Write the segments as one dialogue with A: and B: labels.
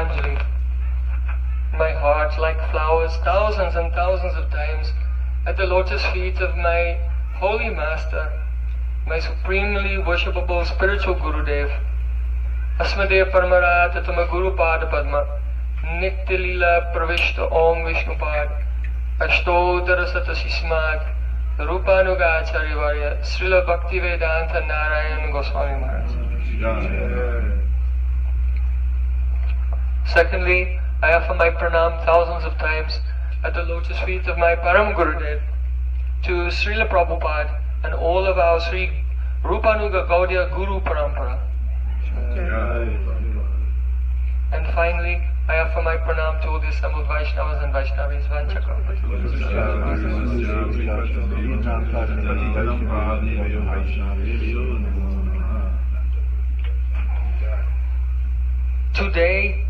A: Pushapanjali, my heart like flowers thousands and thousands of times at the lotus feet of my holy master, my supremely worshipable spiritual Gurudev, Asmade Paramarat Tama Guru Pada Padma, Nitya Lila Pravishta Om Vishnupad, Ashtodara Satasismat, Rupanuga Acharya Varya, Srila Bhaktivedanta Narayan Goswami Maharaj. Secondly, I offer my pranam thousands of times at the lotus feet of my Param Gurudev, to Srila Prabhupada and all of our Sri Rupanuga Gaudiya Guru Parampara. And finally, I offer my pranam to all the assembled Vaishnavas and Vaishnavis. Today,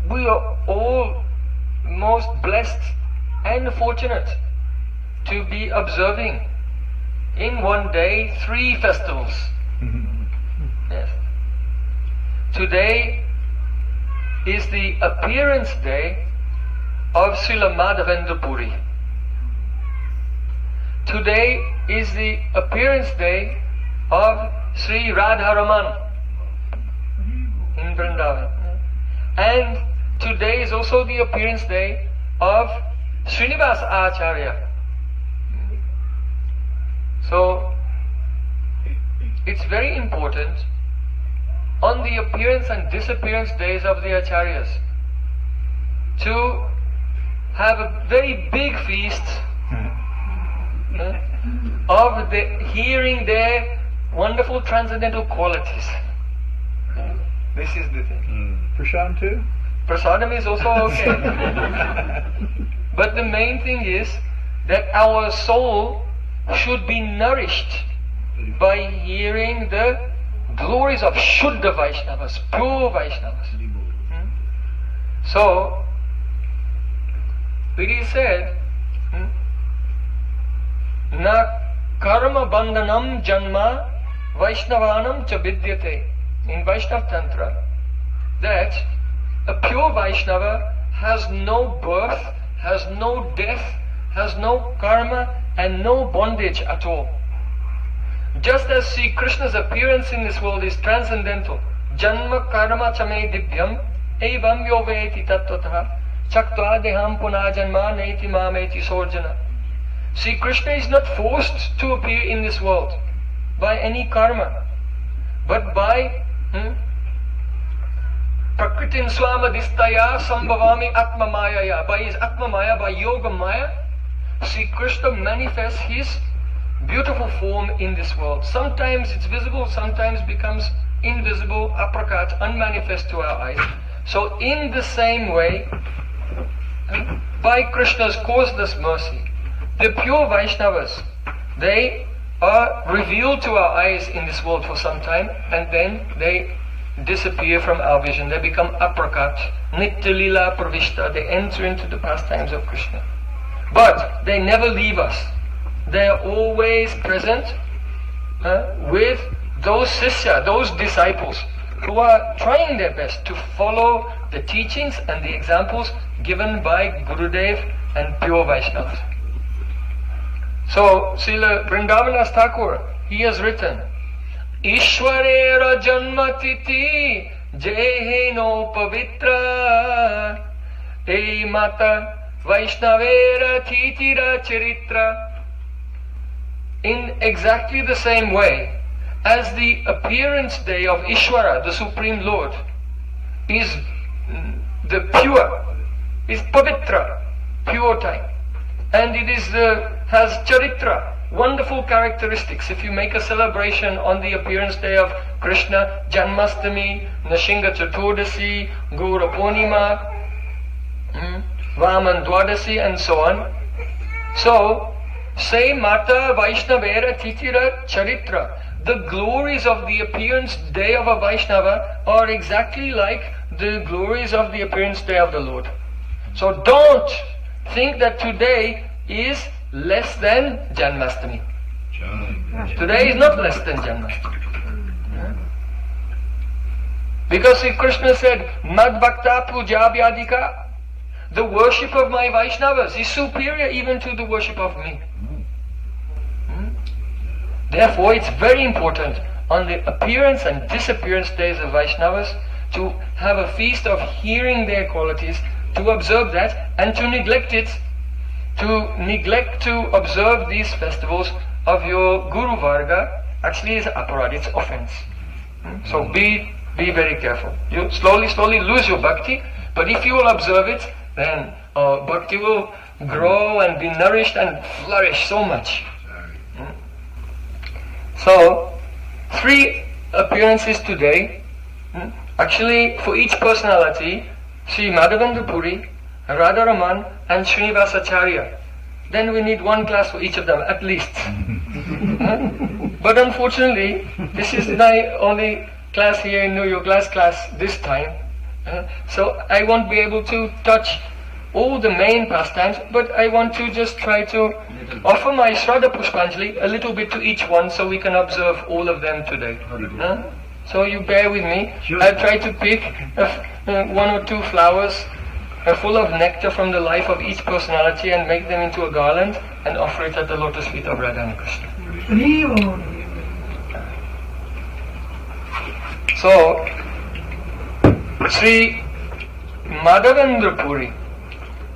A: we are all most blessed and fortunate to be observing in one day 3 festivals. Yes. Today is the appearance day of Srila Madhavendra Puri. Today is the appearance day of Sri Radha-Raman in Vrindavan. And today is also the appearance day of Srinivas Acharya. So, it's very important on the appearance and disappearance days of the Acharyas to have a very big feast of hearing their wonderful transcendental qualities. This is the thing.
B: Prashad too?
A: Prasadam is also okay. But the main thing is that our soul should be nourished by hearing the glories of Shuddha Vaishnavas, pure Vaishnavas. So, it is said, Na karma bandhanam janma Vaishnavanam cha vidyate, in Vaishnav Tantra, that a pure Vaishnava has no birth, has no death, has no karma and no bondage at all. Just as Sri Krishna's appearance in this world is transcendental, Janma karma chame divyam, evam yoveti tattvataha, chaktva deham puna janma neti mameti sorjana. Sri Krishna is not forced to appear in this world by any karma, but by Prakritin swamadistaya sambhavami atma mayaya. By his atma maya, by yoga maya, Sri Krishna manifests his beautiful form in this world. Sometimes it's visible, sometimes becomes invisible, aprakat, unmanifest to our eyes. So in the same way, by Krishna's causeless mercy, the pure Vaishnavas, they are revealed to our eyes in this world for some time, and then they disappear from our vision. They become aprakat, nitya lila pravishta. They enter into the pastimes of Krishna. But they never leave us. They are always present with those sishya, those disciples who are trying their best to follow the teachings and the examples given by Gurudev and pure Vaishnavas. So, Srila Vrindavan Thakur, he has written, Ishwarera janmatiti jeheno pavitra ei mata Vaishnavera titira charitra. In exactly the same way as the appearance day of Ishwara, the Supreme Lord, is the pure, is pavitra, pure time. And it is has charitra, wonderful characteristics. If you make a celebration on the appearance day of Krishna, Janmastami, Nashinga Chaturdasi, Gaura Purnima, Vaman Dwadasi, and so on. So, say Mata Vaishnavera Titira Charitra. The glories of the appearance day of a Vaishnava are exactly like the glories of the appearance day of the Lord. So don't think that today is less than Janmastami. Today is not less than Janmastami. Because Sri Krishna said, Mad Bhakta Pujabhyadika, the worship of my Vaishnavas is superior even to the worship of me. Therefore, it's very important on the appearance and disappearance days of Vaishnavas to have a feast of hearing their qualities, to observe that, and to neglect it, to neglect to observe these festivals of your Guru Varga actually is aparad, it's offense. So be very careful. You slowly lose your bhakti, but if you will observe it, then bhakti will grow and be nourished and flourish so much. So, 3 appearances today. Actually, for each personality, Sri Madhavendra Puri, Radha-Raman and Srinivas Acharya. Then we need 1 class for each of them, at least. But unfortunately, this is my only class here in New York, last class this time. So I won't be able to touch all the main pastimes, but I want to just try to offer my Shraddha Pushpanjali a little bit to each one so we can observe all of them today. So you bear with me.
B: Sure.
A: I'll try to pick 1 or 2 flowers full of nectar from the life of each personality and make them into a garland and offer it at the lotus feet of Radha and Krishna. So, Sri Madhavendra Puri,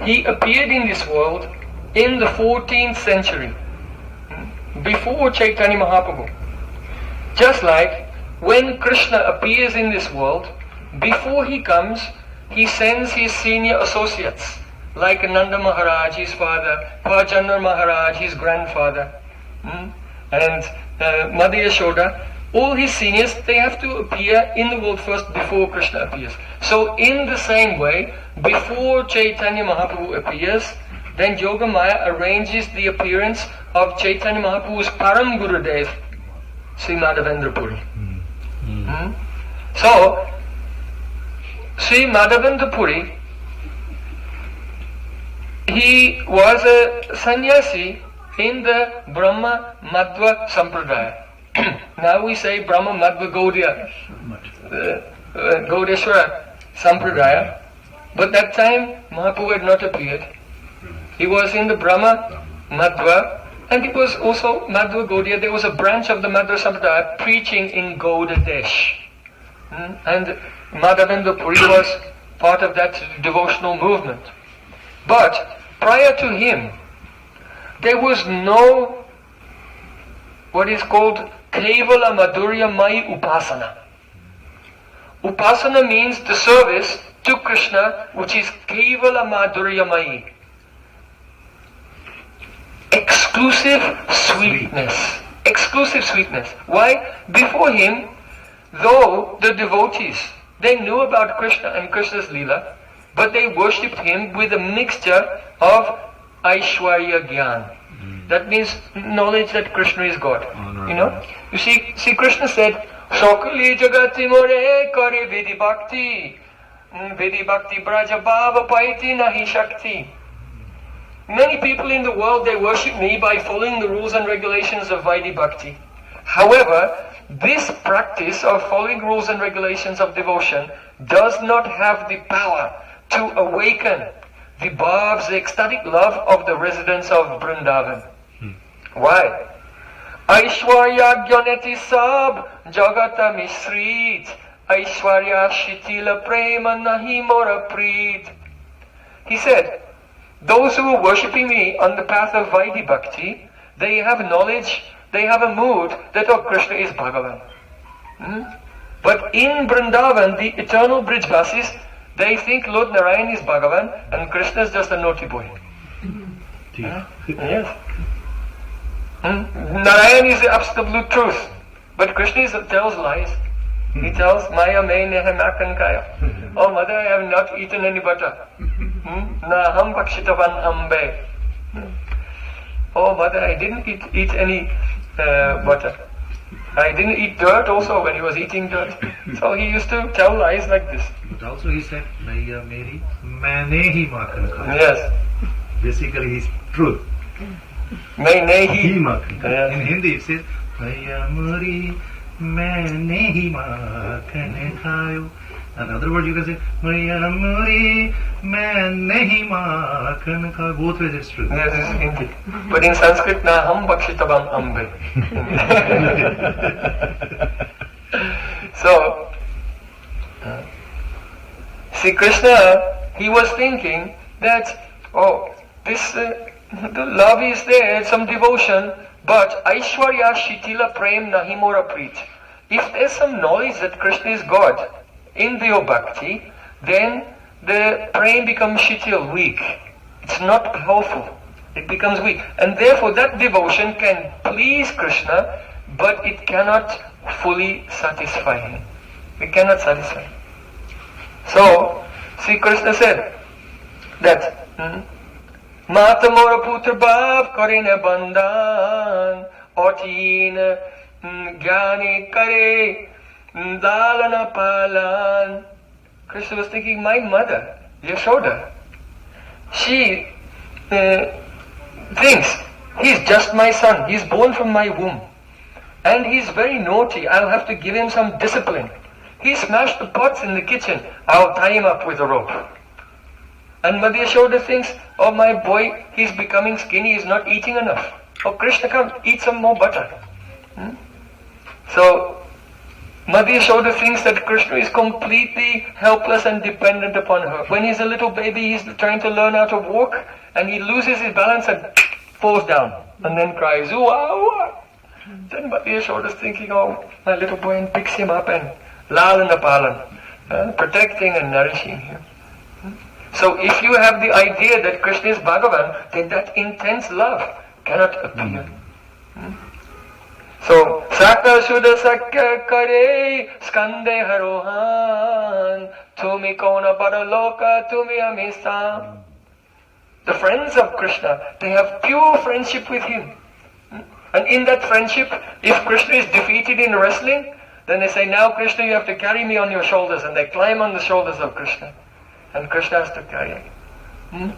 A: he appeared in this world in the 14th century, before Chaitanya Mahaprabhu. Just like when Krishna appears in this world, before he comes, he sends his senior associates, like Nanda Maharaj, his father, Prayojan Maharaj, his grandfather, and Mother Yashoda. All his seniors, they have to appear in the world first before Krishna appears. So in the same way, before Chaitanya Mahaprabhu appears, then Yogamaya arranges the appearance of Chaitanya Mahaprabhu's Param Gurudev, Sri Madhavendra Puri. So, Sri Madhavendra Puri, he was a sannyasi in the Brahma Madhva Sampradaya. Now we say Brahma Madhva Gaudiya, Gaudeshwara Sampradaya, but that time Mahaprabhu had not appeared. He was in the Brahma Madhva, and it was also Madhva Gaudiya. There was a branch of the Madhva Sampradaya preaching in Gauda Desh. And Madhavendra Puri was part of that devotional movement. But prior to him, there was no what is called Kevala Madhurya Mai Upasana. Upasana means the service to Krishna, which is Kevala Madhurya Mai. Exclusive sweetness. Exclusive sweetness. Why? Before him, though the devotees, they knew about Krishna and Krishna's Leela, but they worshipped him with a mixture of Aishwarya Gyan. That means knowledge that Krishna is God. You know? You see Krishna said, Shokali Jagati More Kare Vidhi Bhakti Braja Bhava Paiti Nahi Shakti. Many people in the world, they worship me by following the rules and regulations of Vaidhi Bhakti. However, this practice of following rules and regulations of devotion does not have the power to awaken the bhavs, the ecstatic love of the residents of Vrindavan. Why? Aishwarya Gyaneti Sab Jagata Misrit Aishwarya Shitila Prema Nahi Mora Preet. He said, those who are worshipping me on the path of Vaidhi Bhakti, they have knowledge, they have a mood that Krishna is Bhagavan. But in Vrindavan, the eternal Brijvasis, they think Lord Narayan is Bhagavan and Krishna is just a naughty boy. Yes. Narayan is the absolute truth, but Krishna tells lies. He tells, Maya me nehe makan kaya. Oh mother, I have not eaten any butter. Na ham bhakshitavan ambe. Oh mother, I didn't eat any butter. I didn't eat dirt also when he was eating dirt. So he used to tell lies like this.
B: But also he said, Maya meri, maine hi makhan khaya.
A: Yes.
B: Basically his truth.
A: Maine
B: He
A: hi.
B: makhan khaya.
A: Yes.
B: In Hindi it says, Maya meri, maine hi makhan khayo. And other word you can say, Maiya Muri, main nahi makhan kha. Both ways it's true.
A: This is Hindi. But in Sanskrit, na ham bakshitabam ambe. So, see, Krishna, he was thinking that, this the love is there, some devotion, but Aishwarya Shitila Prem Nahimora Preet. If there's some knowledge that Krishna is God in the bhakti, then the prem becomes shitil, weak. It's not powerful. It becomes weak. And therefore that devotion can please Krishna, but it cannot fully satisfy him. It cannot satisfy him. So, see, Krishna said that Mata mora putra bhav karine bandhan Otin jnani kare dalana palan. Krishna was thinking, my mother, Yashoda, she thinks he's just my son, he's born from my womb, and he's very naughty, I'll have to give him some discipline. He smashed the pots in the kitchen, I'll tie him up with a rope. And Mother Yashoda thinks, oh my boy, he's becoming skinny, he's not eating enough. Oh Krishna, come, eat some more butter. So, Mother Yashoda thinks that Krishna is completely helpless and dependent upon her. When he's a little baby, he's trying to learn how to walk, and he loses his balance and falls down, and then cries, ooh, ah, ah. Then Mother Yashoda is thinking, oh, my little boy, and picks him up and lalana palan, protecting and nourishing him. So if you have the idea that Krishna is Bhagavan, then that intense love cannot appear. So, Saka Shuddha Sakya Kare Skande Harohan Tumi Kona Paraloka Tumi Amisam. The friends of Krishna, they have pure friendship with him. And in that friendship, if Krishna is defeated in wrestling, then they say, now Krishna, you have to carry me on your shoulders. And they climb on the shoulders of Krishna. And Krishna has to carry him.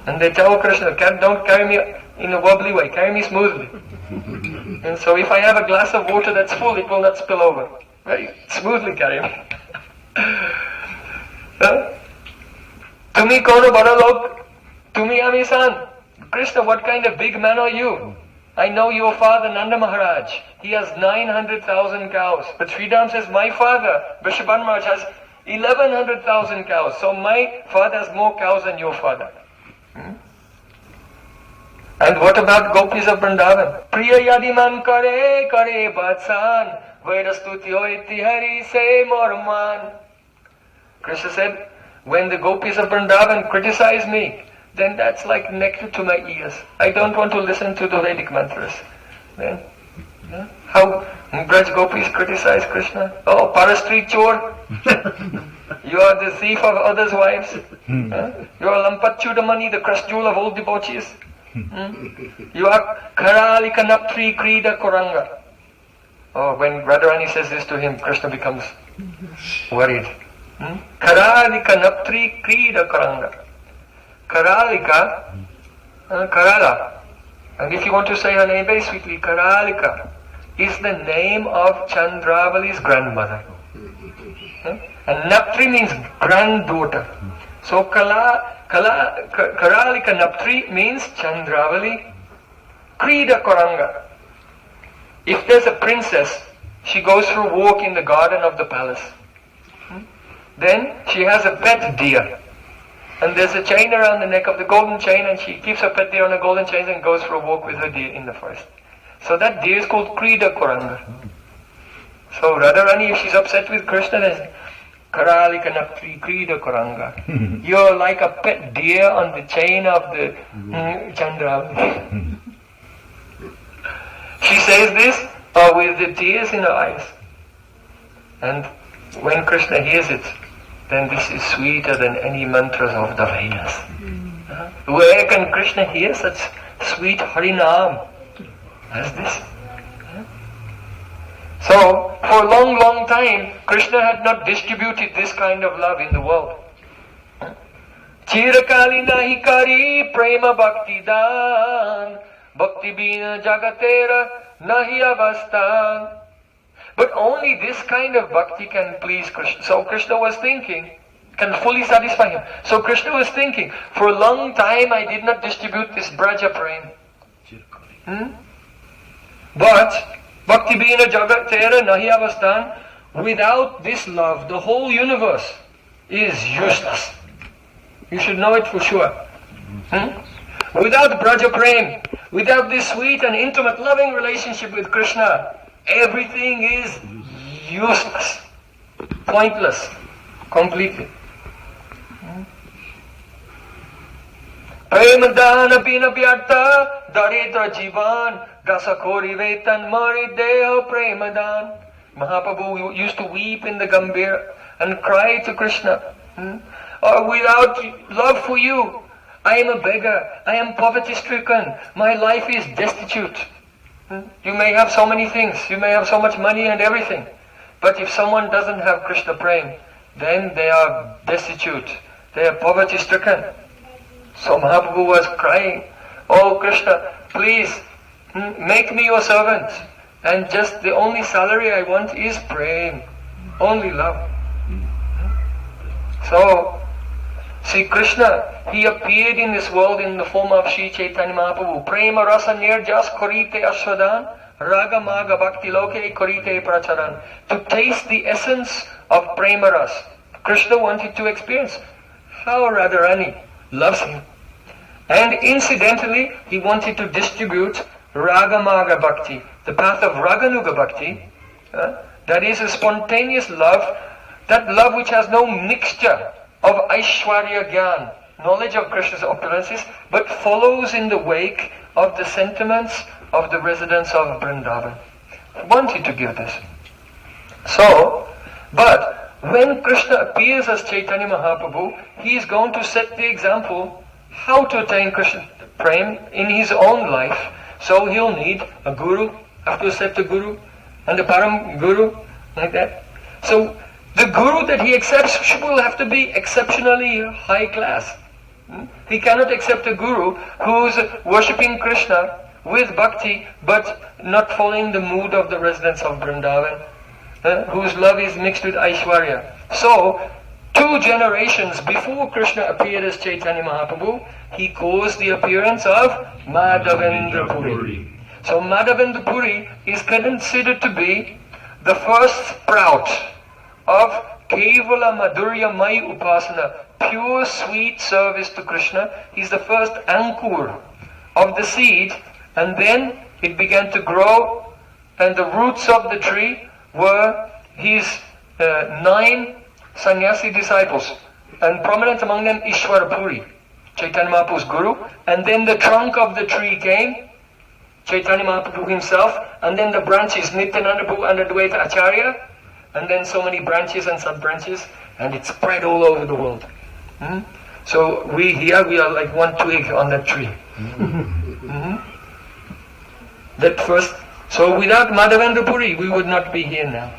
A: And they tell Krishna, don't carry me in a wobbly way, carry me smoothly. And so if I have a glass of water that's full, it will not spill over. Very smoothly carry me. Tumi kono baralok, tumi amisan. Krishna, what kind of big man are you? I know your father Nanda Maharaj. He has 900,000 cows. But Sridham says, my father, Vrishabhan Maharaj, has 1100,000 cows. So my father has more cows than your father. And what about gopis of Vrindavan? Priya yadiman kare kare batsan Vairastuti iti hari se morman. Krishna said, when the gopis of Vrindavan criticize me, then that's like nectar to my ears. I don't want to listen to the Vedic mantras. Then, how Braj gopis criticize Krishna? Oh, Parastri Chor, you are the thief of others' wives. You are Lampat Chudamani, the crushed jewel of all debauchees. You are Karalika Naptri Krida Koranga. Oh, when Radha-Rani says this to him, Krishna becomes worried. Karalika Naptri Krida Koranga. Karalika, Karala. And if you want to say her name very sweetly, Karalika is the name of Chandravali's grandmother. And Naptri means granddaughter. So Karalika Naptri means Chandravali Krida Koranga. If there's a princess, she goes for a walk in the garden of the palace. Then she has a pet deer. And there's a chain around the neck of the golden chain, and she keeps her pet deer on a golden chain and goes for a walk with her deer in the forest. So that deer is called Krida Koranga. So Radha-Rani, if she's upset with Krishna, then Karalika Naptri Krida Koranga. You're like a pet deer on the chain of the Chandravali. She says this with the tears in her eyes. And when Krishna hears it, then this is sweeter than any mantras of the Vedas. Where can Krishna hear such sweet Harinam as this? So, for a long, long time, Krishna had not distributed this kind of love in the world. Chirakali nahi kari prema bhakti dan bhakti bina jagatera nahi avastan. But only this kind of bhakti can please Krishna. So Krishna was thinking, can fully satisfy him. So Krishna was thinking, for a long time I did not distribute this Braja Prem. But Bhakti Bina Jagat Tera Nahi Avasthan, without this love, the whole universe is useless. You should know it for sure. Without Braja Prem, without this sweet and intimate loving relationship with Krishna, everything is useless, pointless, completely. Premadana bina vyartha daritra jivan dasakori vetan mari deha premadan. Mahaprabhu used to weep in the Gambhir and cry to Krishna. Without love for you, I am a beggar, I am poverty stricken, my life is destitute. You may have so many things, you may have so much money and everything, but if someone doesn't have Krishna Prem, then they are destitute, they are poverty stricken. So Mahaprabhu was crying, oh Krishna, please make me your servant, and just the only salary I want is Prem, only love. So, see Krishna, he appeared in this world in the form of Sri Chaitanya Mahaprabhu. Prema rasa nirjas korite aswadan, raga maga bhakti loke korite pracharan. To taste the essence of prema ras. Krishna wanted to experience how Radha-Rani loves him. And incidentally, he wanted to distribute raga maga bhakti, the path of raganuga bhakti, that is a spontaneous love, that love which has no mixture of Aishwarya Gyan, knowledge of Krishna's opulences, but follows in the wake of the sentiments of the residents of Vrindavan. He wanted to give this. So, but when Krishna appears as Chaitanya Mahaprabhu, he is going to set the example how to attain Krishna Prem in his own life. So he'll need a guru, have to accept a guru, and a param guru, like that. So the guru that he accepts will have to be exceptionally high class. He cannot accept a guru who's worshipping Krishna with bhakti but not following the mood of the residents of Vrindavan, whose love is mixed with Aishwarya. So, 2 generations before Krishna appeared as Chaitanya Mahaprabhu, he caused the appearance of Madhavendra Puri. So Madhavendra Puri is considered to be the first sprout of Kevala Madhurya Mai Upasana, pure sweet service to Krishna. He's the first ankur of the seed, and then it began to grow, and the roots of the tree were his 9 sannyasi disciples, and prominent among them Ishwara Puri, Chaitanya Mahaprabhu's guru, and then the trunk of the tree came, Chaitanya Mahaprabhu himself, and then the branches, Nityananda Prabhu and Advaita Acharya, and then so many branches and sub-branches, and it spread all over the world. So we are like one twig on that tree. That first, so without Madhavendra Puri, we would not be here now.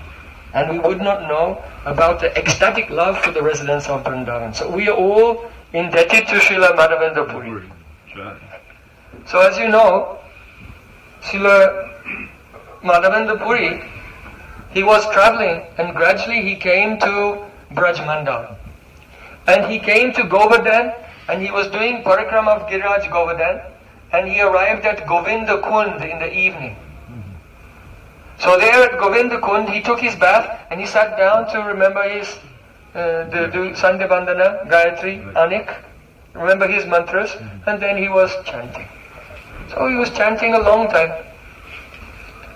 A: And we would not know about the ecstatic love for the residents of Vrindavan. So we are all indebted to Srila Madhavendra Puri. So as you know, Srila Madhavendra Puri, he was traveling, and gradually he came to Brajmandal. And he came to Govardhan, and he was doing parikrama of Giriraj Govardhan, and he arrived at Govinda Kund in the evening. So there at Govinda Kund, he took his bath, and he sat down to remember his the Sandhya Bandhana, Gayatri, Anik, remember his mantras, and then he was chanting. So he was chanting a long time.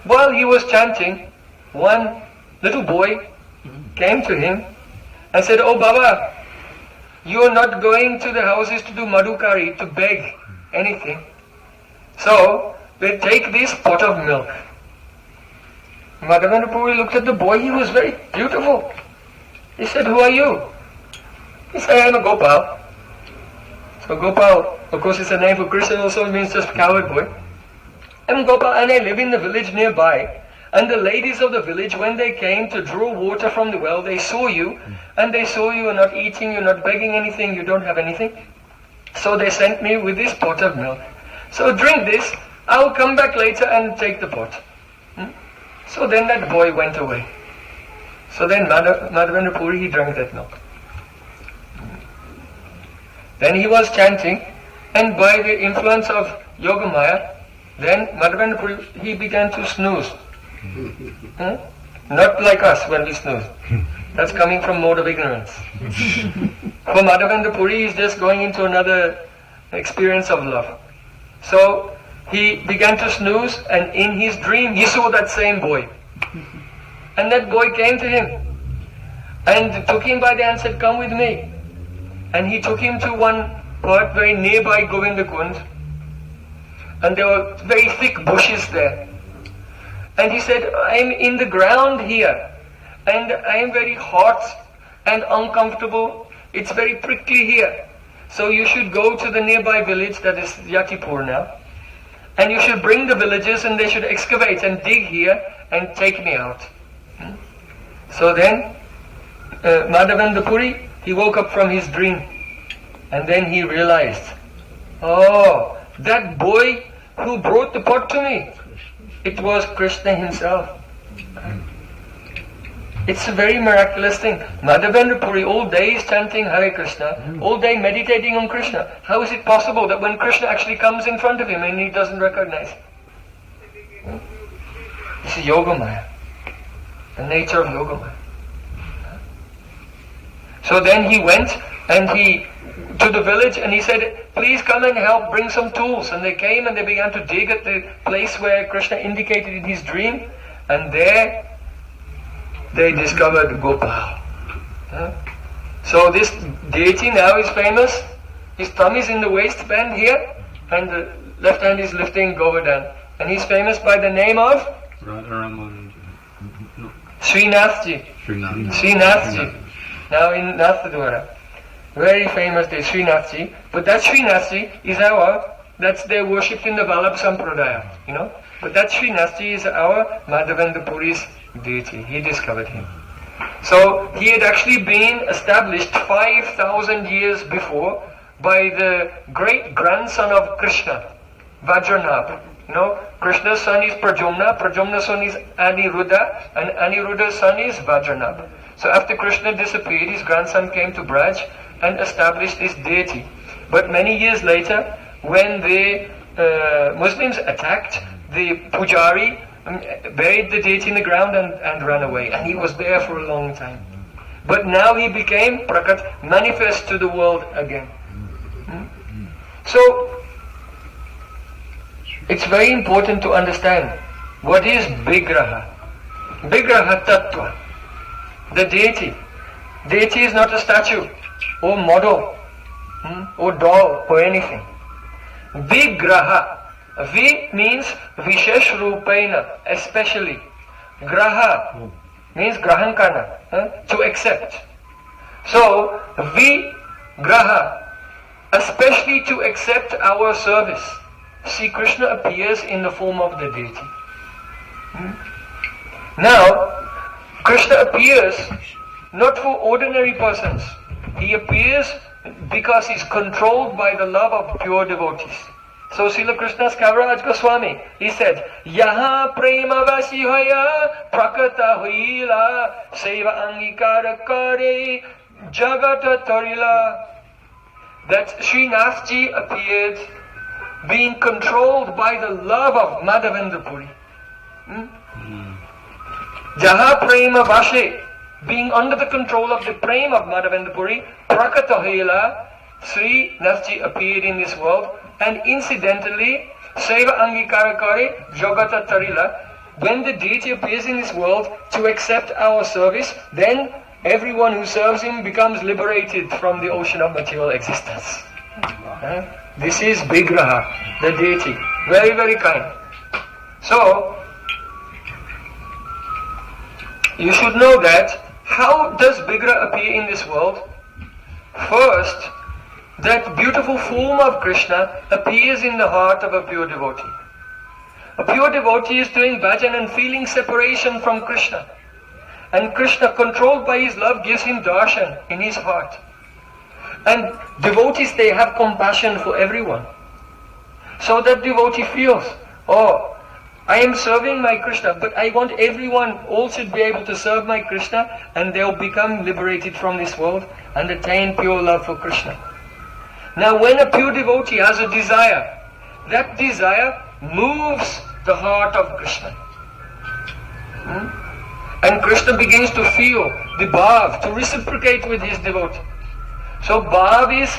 A: While he was chanting, one little boy came to him and said, "Oh Baba, you are not going to the houses to do madhukari, to beg anything. So, they take this pot of milk." Madhavendra Puri looked at the boy, he was very beautiful. He said, "Who are you?" He said, "I am a Gopal." So Gopal, of course it's a name for Krishna, also means just coward boy. I'm Gopal and I live in the village nearby. And the ladies of the village, when they came to draw water from the well, they saw you, and they saw you are not eating, you're not begging anything, you don't have anything. So they sent me with this pot of milk. So drink this, I'll come back later and take the pot. So then that boy went away. So then Madhavendra Puri, he drank that milk. Then he was chanting, and by the influence of Yogamaya, then Madhavendra Puri, he began to snooze. Not like us when we snooze. That's coming from mode of ignorance. For Madhavendra Puri is just going into another experience of love. So he began to snooze, and in his dream he saw that same boy. And that boy came to him and took him by the hand and said, "Come with me." And he took him to one part very nearby Govindakund, and there were very thick bushes there. And he said, "I'm in the ground here, and I am very hot and uncomfortable. It's very prickly here. So you should go to the nearby village, that is Yatipur now, and you should bring the villagers, and they should excavate and dig here and take me out." So then Madhavendra Puri, he woke up from his dream, and then he realized, oh, that boy who brought the pot to me, it was Krishna himself. It's a very miraculous thing. Madhavendra Puri all day is chanting Hare Krishna, all day meditating on Krishna. How is it possible that when Krishna actually comes in front of him and he doesn't recognize him? This is Yogamaya, the nature of Yogamaya. So then he went and to the village, and he said, "Please come and help, bring some tools." And they came and they began to dig at the place where Krishna indicated in his dream, and there they discovered Gopal. So this deity now is famous. His thumb is in the waistband here, and the left hand is lifting Govardhan. And he's famous by the name of
C: Radha-Raman.
A: Srinathji. Srinathji. Now in Nathadwara. Very famous day, Srinathji. But that Srinathji is that's they're worshipped in the Vallabh Sampradaya, But that Srinathji is our Madhavendra Puri's deity. He discovered him. So he had actually been established 5,000 years before by the great grandson of Krishna, Vajranabh. Krishna's son is Pradyumna, Pradyumna's son is Aniruddha, and Aniruddha's son is Vajranabh. So after Krishna disappeared, his grandson came to Braj and established this deity. But many years later, when the Muslims attacked, the Pujari buried the deity in the ground and ran away. And he was there for a long time. But now he became Prakat, manifest to the world again. So, it's very important to understand what is Vigraha. Vigraha Tattva. The deity. Deity is not a statue or model or doll or anything. Vigraha. Vi means Vishesh Rupaina, especially. Graha means Grahan Karna, to accept. So, Vigraha, especially to accept our service. See, Krishna appears in the form of the deity. Now, Krishna appears not for ordinary persons. He appears because he's controlled by the love of pure devotees. So Srila Krishna's Kaviraj Goswami, he said, Yaha prema vasihaya prakata huila seva angikara kare jagata tarila. That Srinathji appeared being controlled by the love of Madhavendra Puri. Jaha prema vashe, being under the control of the prema of Madhavendra Puri, prakata huila, Srinathji appeared in this world. And incidentally, Seva Angikara Kare Jagata Tarila, when the deity appears in this world to accept our service, then everyone who serves him becomes liberated from the ocean of material existence. This is Vigraha, the deity. Very, very kind. So, you should know that, how does Vigraha appear in this world? First, that beautiful form of Krishna appears in the heart of a pure devotee. A pure devotee is doing bhajan and feeling separation from Krishna. And Krishna, controlled by his love, gives him darshan in his heart. And devotees, they have compassion for everyone. So that devotee feels, oh, I am serving my Krishna, but I want everyone also to be able to serve my Krishna, and they'll become liberated from this world and attain pure love for Krishna. Now when a pure devotee has a desire, that desire moves the heart of Krishna. And Krishna begins to feel the bhav, to reciprocate with his devotee. So bhav is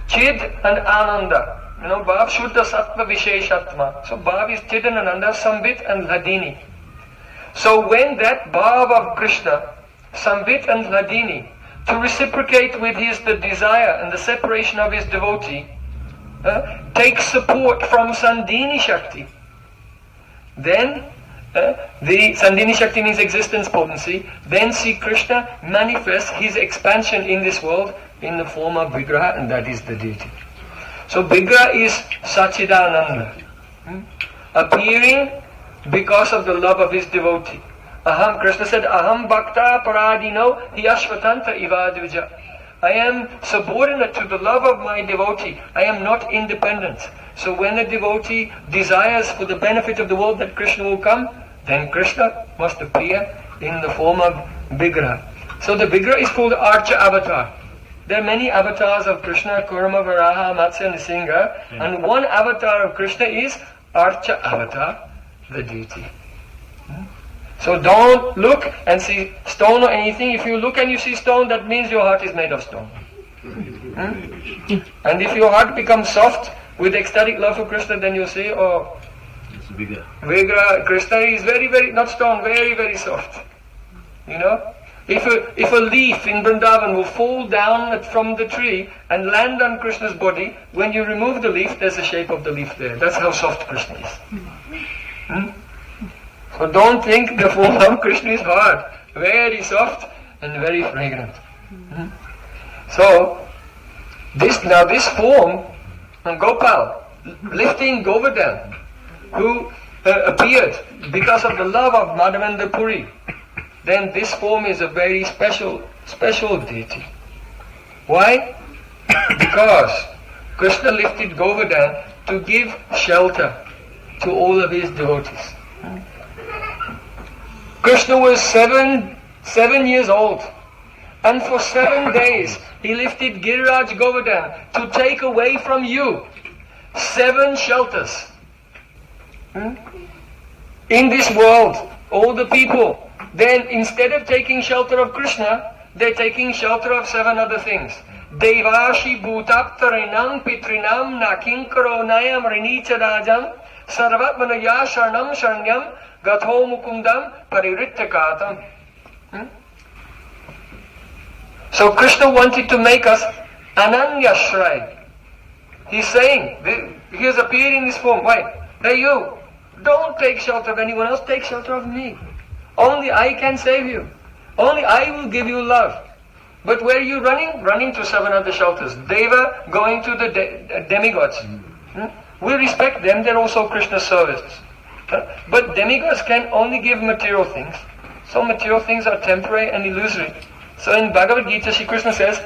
A: chid and ananda. Bhav shuddha sattva visheshatma. So bhav is chid and ananda, sambit and hladini. So when that bhav of Krishna, sambit and hladini, to reciprocate with the desire and the separation of his devotee, takes support from Sandhini Shakti, then the Sandhini Shakti means existence potency, then Sri Krishna manifests his expansion in this world in the form of Vigraha, and that is the deity. So Vigraha is Sachidananda, appearing because of the love of his devotee. Krishna said, Aham bhakta paradino hiyashvatanta ivadvija. I am subordinate to the love of my devotee. I am not independent. So when a devotee desires for the benefit of the world that Krishna will come, then Krishna must appear in the form of Vigraha. So the Vigraha is called Archa Avatar. There are many avatars of Krishna, Kurma, Varaha, Matsya, Nrsimha, and one avatar of Krishna is Archa Avatar, the deity. So don't look and see stone or anything. If you look and you see stone, that means your heart is made of stone. And if your heart becomes soft with ecstatic love for Krishna, then you say, oh, Vigraha, Krishna is very, very, not stone, very, very soft. If a leaf in Vrindavan will fall down from the tree and land on Krishna's body, when you remove the leaf, there's the shape of the leaf there. That's how soft Krishna is. So don't think the form of Krishna is hard. Very soft and very fragrant. So, this form, Gopal, lifting Govardhan, who appeared because of the love of Madhavendra Puri, then this form is a very special deity. Why? Because Krishna lifted Govardhan to give shelter to all of his devotees. Krishna was seven years old, and for 7 days he lifted Giriraj Govardhan to take away from you 7 shelters. In this world, all the people, then instead of taking shelter of Krishna, they're taking shelter of 7 other things. Devashi bhutaptarinam pitrinam nakinkaro nayam rinicha rajam sarvatmanaya sharnam sharnyam gatho mukundam pariritakatam. So Krishna wanted to make us ananyashray. He's saying, he has appeared in this form. Why? Hey you, don't take shelter of anyone else, take shelter of me. Only I can save you. Only I will give you love. But where are you running? Running to 7 other shelters. Deva going to the demigods. We respect them, they're also Krishna's servants. But demigods can only give material things. So material things are temporary and illusory. So in Bhagavad Gita, Shri Krishna says,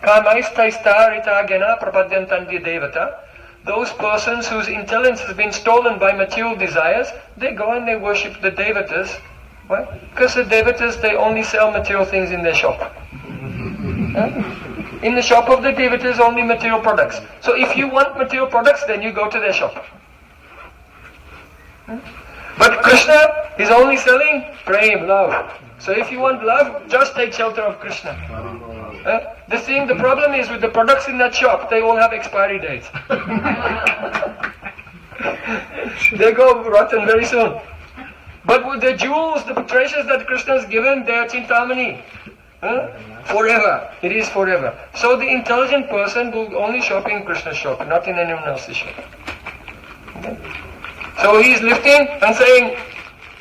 A: Kamaisthaistarita gena prapadyantanti devata. Those persons whose intelligence has been stolen by material desires, they go and they worship the devatas. Why? Because the devatas, they only sell material things in their shop. In the shop of the devatas, only material products. So if you want material products, then you go to their shop. But Krishna is only selling Prem, love. So if you want love, just take shelter of Krishna. The problem is with the products in that shop, they all have expiry dates. They go rotten very soon. But with the jewels, the treasures that Krishna has given, they are Chintamani. Forever. It is forever. So the intelligent person will only shop in Krishna's shop, not in anyone else's shop. Okay? So he is lifting and saying,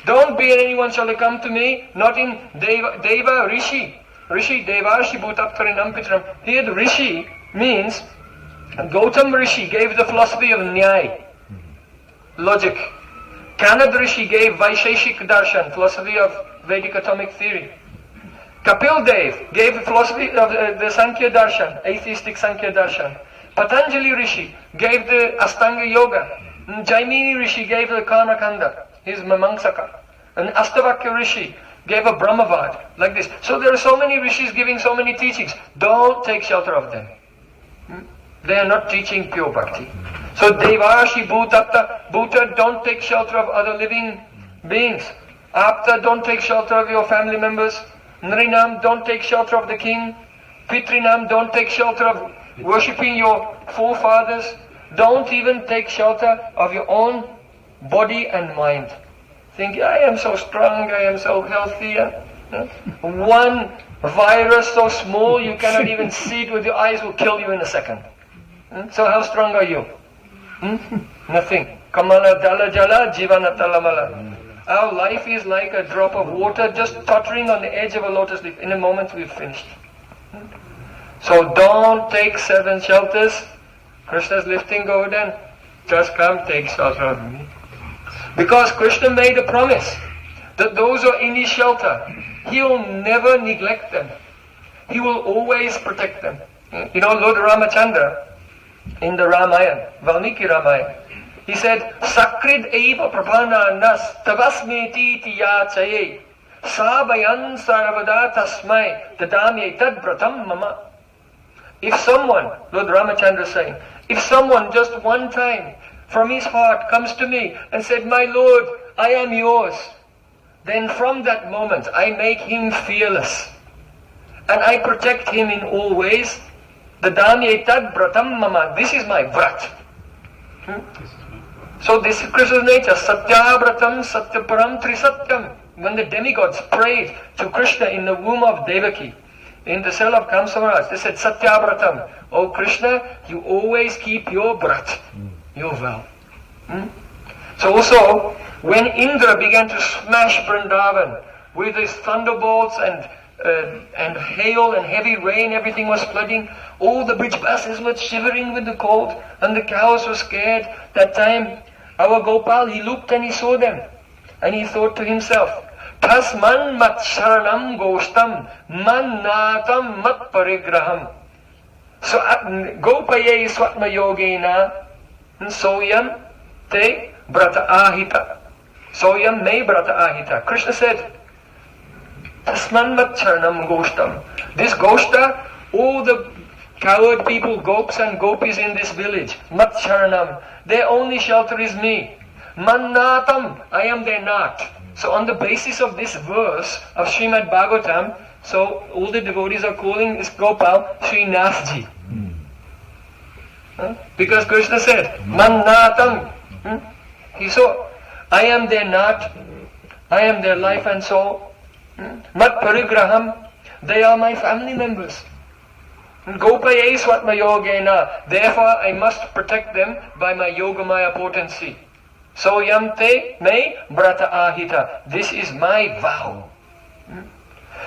A: don't be in anyone shall come to me, not in Deva Rishi. Rishi, Devashi Bhutaptarinam Pitram. Here the Rishi means, Gautam Rishi gave the philosophy of Nyaya, logic. Kanad Rishi gave Vaisheshik Darshan, philosophy of Vedic atomic theory. Kapil Dev gave the philosophy of the Sankhya Darshan, atheistic Sankhya Darshan. Patanjali Rishi gave the Astanga Yoga. Jaimini Rishi gave the Karma Kanda, his Mamangsaka. And Astavakya Rishi gave a Brahmavad, like this. So there are so many rishis giving so many teachings. Don't take shelter of them. They are not teaching pure bhakti. So Devashi Bhuta, don't take shelter of other living beings. Apta, don't take shelter of your family members. Nrinam, don't take shelter of the king. Pitrinam, don't take shelter of worshipping your forefathers. Don't even take shelter of your own body and mind. Think, I am so strong, I am so healthy. One virus so small you cannot even see it with your eyes will kill you in a second. So how strong are you? Nothing. Kamala dala jala jivana talamala. Our life is like a drop of water just tottering on the edge of a lotus leaf. In a moment we've finished. So don't take 7 shelters. Krishna's lifting Govardhan. Just come take shelter of me. Because Krishna made a promise that those who are in his shelter, he will never neglect them. He will always protect them. You know, Lord Ramachandra, in the Ramayana, Valmiki Ramayana, he said, Sakrid eva prabhana nas tavasmeti tiyachaye sabayan sarvada tasmai dadamye tad bratam mama. If someone, Lord Ramachandra is saying, if someone just one time from his heart comes to me and said, my Lord, I am yours, then from that moment I make him fearless. And I protect him in all ways. Dadamye tad bratam mama. This is my vrat. So this is Krishna's nature. Satya bratam satyaparam trisatyam. When the demigods prayed to Krishna in the womb of Devaki, in the cell of Kamsavaraj, they said, Satya bratam. Oh Krishna, you always keep your brat, your vow. So also, when Indra began to smash Vrindavan with his thunderbolts and hail and heavy rain, everything was flooding. All the Brijvasis were shivering with the cold, and the cows were scared. That time, our Gopal, he looked and he saw them, and he thought to himself, Tasman mat sharanam gostam man natam mat parigraham. So Gopaye swatma yogena soyam te brata ahita. Soyam me brata ahita. Krishna said, Tasman mat charanam gostam. This Goshta, all the coward people, gopis and gopis in this village, mat charanam, their only shelter is me. Mannatam, I am their nath. So on the basis of this verse of Srimad Bhagavatam, so all the devotees are calling this Gopal Srinathji. Because Krishna said, Mannatam. He saw, I am their nath, I am their life and soul. Mat parigraham, they are my family members. Gopaye swatma yogena, therefore I must protect them by my yogamaya potency. So yamte me brata ahita, this is my vow.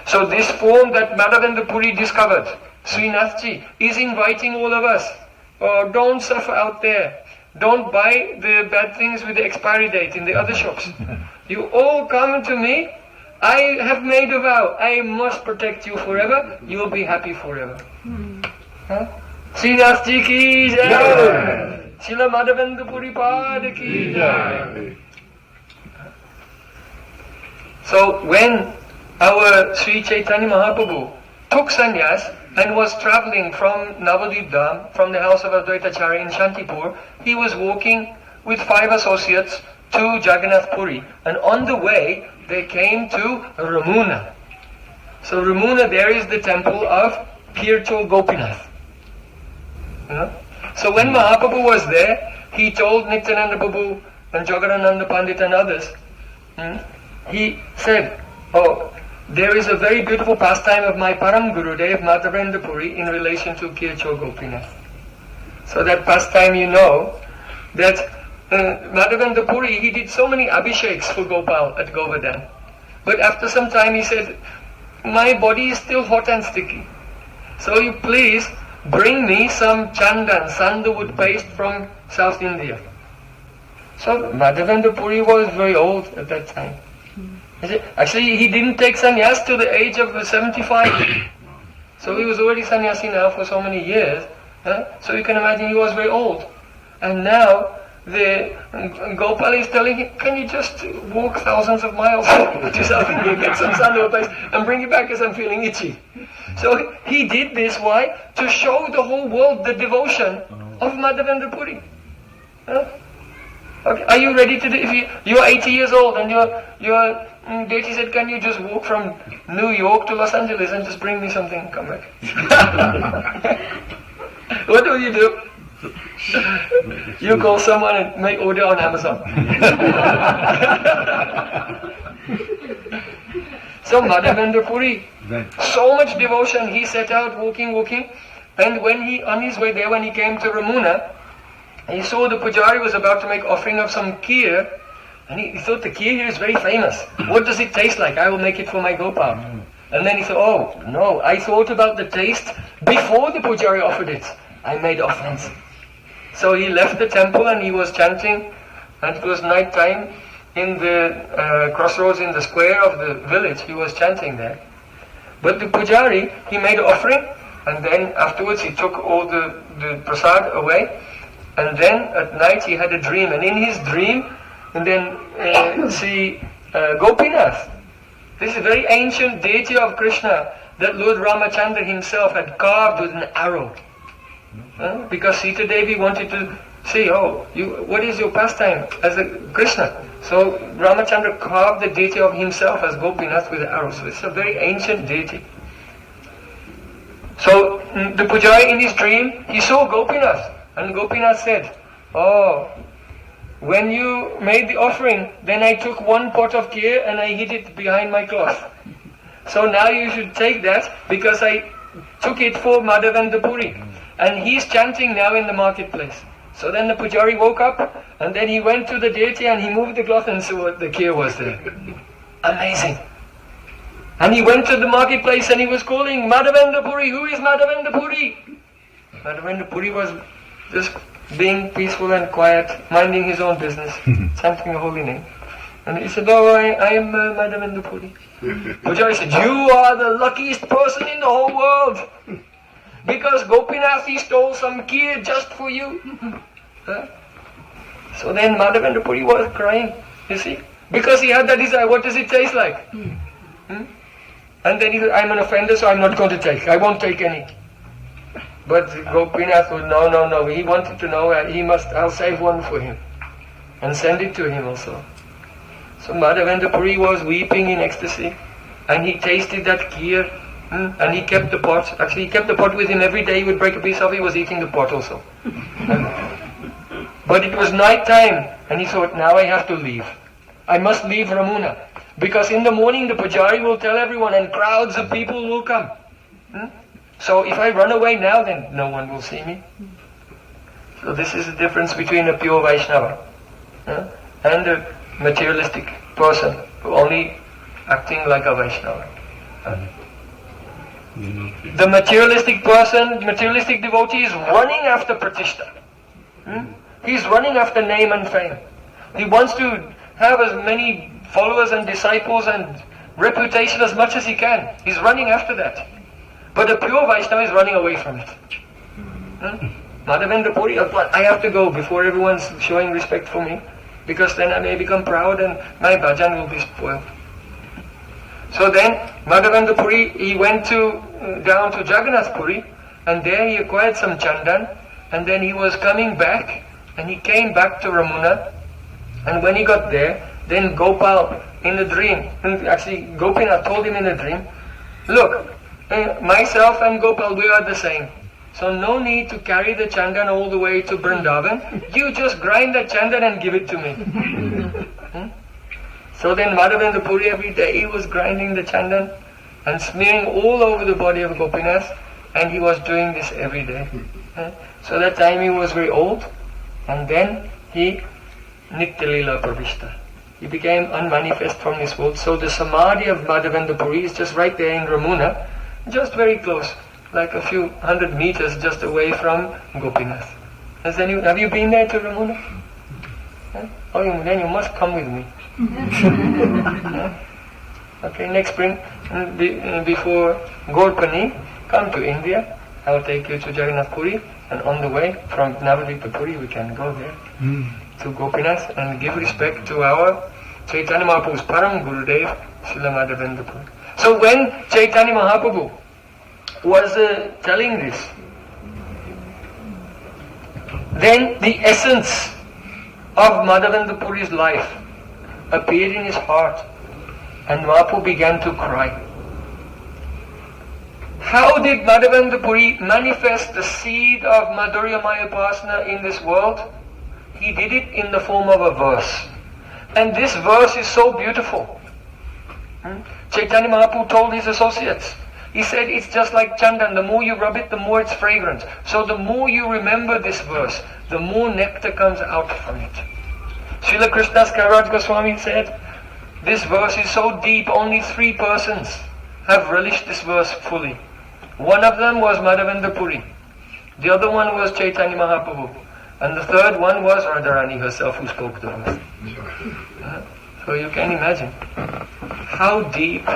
A: So this form that Madhavendra Puri discovered, Srinathji, is inviting all of us. Oh, don't suffer out there. Don't buy the bad things with the expiry date in the other shops. You all come to me. I have made a vow. I must protect you forever. You will be happy forever. Srinathji ki jai. Srila Madhavendra Puri Pad ki jai. So when our Sri Chaitanya Mahaprabhu took sannyas and was traveling from Navadvip Dham, from the house of Advaita Acharya in Shantipur, he was walking with 5 associates to Jagannath Puri, and on the way they came to Ramuna. So Ramuna, there is the temple of Kircho Gopinath. So when Mahaprabhu was there, he told Nityananda Prabhu and Jagadananda Pandit and others, he said, oh, there is a very beautiful pastime of my Param Gurudev, Madhavendra Puri, in relation to Kircho Gopinath. So that pastime, you know, that Madhavendra Puri, he did so many abhisheks for Gopal at Govardhan. But after some time he said, my body is still hot and sticky. So you please bring me some chandan, sandalwood paste from South India. So Madhavendra Puri was very old at that time. Actually, he didn't take sannyas till the age of 75. So he was already sannyasi now for so many years. So you can imagine he was very old. And now the Gopal is telling him, can you just walk thousands of miles to South India, get some sandalwood paste and bring it back as I'm feeling itchy. So he did this, why? To show the whole world the devotion of Madhavendra Puri. Okay. Are you ready to do, if you're 80 years old and your deity said, can you just walk from New York to Los Angeles and just bring me something, come back? What will you do? You call someone and make order on Amazon. So Madhavendra Puri, so much devotion, he set out walking, and when he, on his way there, when he came to Ramuna, he saw the pujari was about to make offering of some kheer, and he thought the kheer here is very famous. What does it taste like? I will make it for my Gopal. And then he thought, oh no, I thought about the taste before the pujari offered it. I made offerings. So he left the temple and he was chanting, and it was night time in the crossroads in the square of the village. He was chanting there. But the pujari, he made an offering, and then afterwards he took all the prasad away, and then at night he had a dream, and in his dream, and then see Gopinath. This is a very ancient deity of Krishna that Lord Ramachandra himself had carved with an arrow. Because Sita Devi wanted to say, what is your pastime as a Krishna? So Ramachandra carved the deity of himself as Gopinath with an arrow. So it's a very ancient deity. So the pujari in his dream, he saw Gopinath, and Gopinath said, when you made the offering, then I took one pot of kheer and I hid it behind my cloth. So now you should take that, because I took it for Madhavendra Puri. And he's chanting now in the marketplace. So then the pujari woke up, and then he went to the deity and he moved the cloth and saw the kheer was there. Amazing. And he went to the marketplace and he was calling, Madhavendra Puri, who is Madhavendra Puri? Madhavendra Puri was just being peaceful and quiet, minding his own business, chanting the holy name. And he said, I am Madhavendra Puri. Pujari said, you are the luckiest person in the whole world, because Gopinath, he stole some kheer just for you. So then Madhavendra Puri was crying, you see, because he had that desire. What does it taste like? And then he said, I'm an offender, so I'm not going to take. I won't take any. But Gopinath would, no. He wanted to know, I'll save one for him and send it to him also. So Madhavendra Puri was weeping in ecstasy, and he tasted that kheer, and he kept the pot. Actually, he kept the pot with him every day. He would break a piece off, he was eating the pot also. But it was night time, and he thought, now I have to leave. I must leave Ramuna, because in the morning the pujari will tell everyone and crowds of people will come. So if I run away now, then no one will see me. So this is the difference between a pure Vaishnava and a materialistic person who only acting like a Vaishnava. The materialistic person, materialistic devotee is running after pratishtha. He's running after name and fame. He wants to have as many followers and disciples and reputation as much as he can. He's running after that. But the pure Vaishnava is running away from it. Madhavendra Puri, I have to go before everyone's showing respect for me, because then I may become proud and my bhajan will be spoiled. So then Madhavendra Puri, he went down to Jagannath Puri, and there he acquired some chandan, and then he was coming back, and he came back to Ramuna, and when he got there, then Gopal in the dream, and actually Gopinath told him in the dream, look, myself and Gopal, we are the same. So no need to carry the chandan all the way to Vrindavan. You just grind that chandan and give it to me. So then Madhavendra Puri every day he was grinding the chandan and smearing all over the body of Gopinath, and he was doing this every day. So that time he was very old, and then he Nitya-lila Pravishta. He became unmanifest from this world. So the samadhi of Madhavendra Puri is just right there in Ramuna, just very close, like a few 100 meters just away from Gopinath. Have you been there to Ramuna? Then you must come with me. Okay, next spring, before Gaurpani, come to India. I will take you to Jagannath Puri, and on the way from Navadvipa Puri we can go there to Gopinath and give respect to our Chaitanya Mahaprabhu's Param Gurudev, Srila Madhavendra Puri. So when Chaitanya Mahaprabhu was telling this, then the essence of Madhavendra Puri's life appeared in his heart, and Mahaprabhu began to cry. How did Madhavendra Puri manifest the seed of Madhurya Maya Upasana in this world? He did it in the form of a verse. And this verse is so beautiful. Chaitanya Mahaprabhu told his associates, he said it's just like chandan, the more you rub it, the more it's fragrant. So the more you remember this verse, the more nectar comes out from it. Srila Krishnadas Kaviraj Goswami said, this verse is so deep, only 3 persons have relished this verse fully. One of them was Madhavendra Puri, the other one was Chaitanya Mahaprabhu, and the third one was Radha-Rani herself who spoke the verse. So you can imagine how deep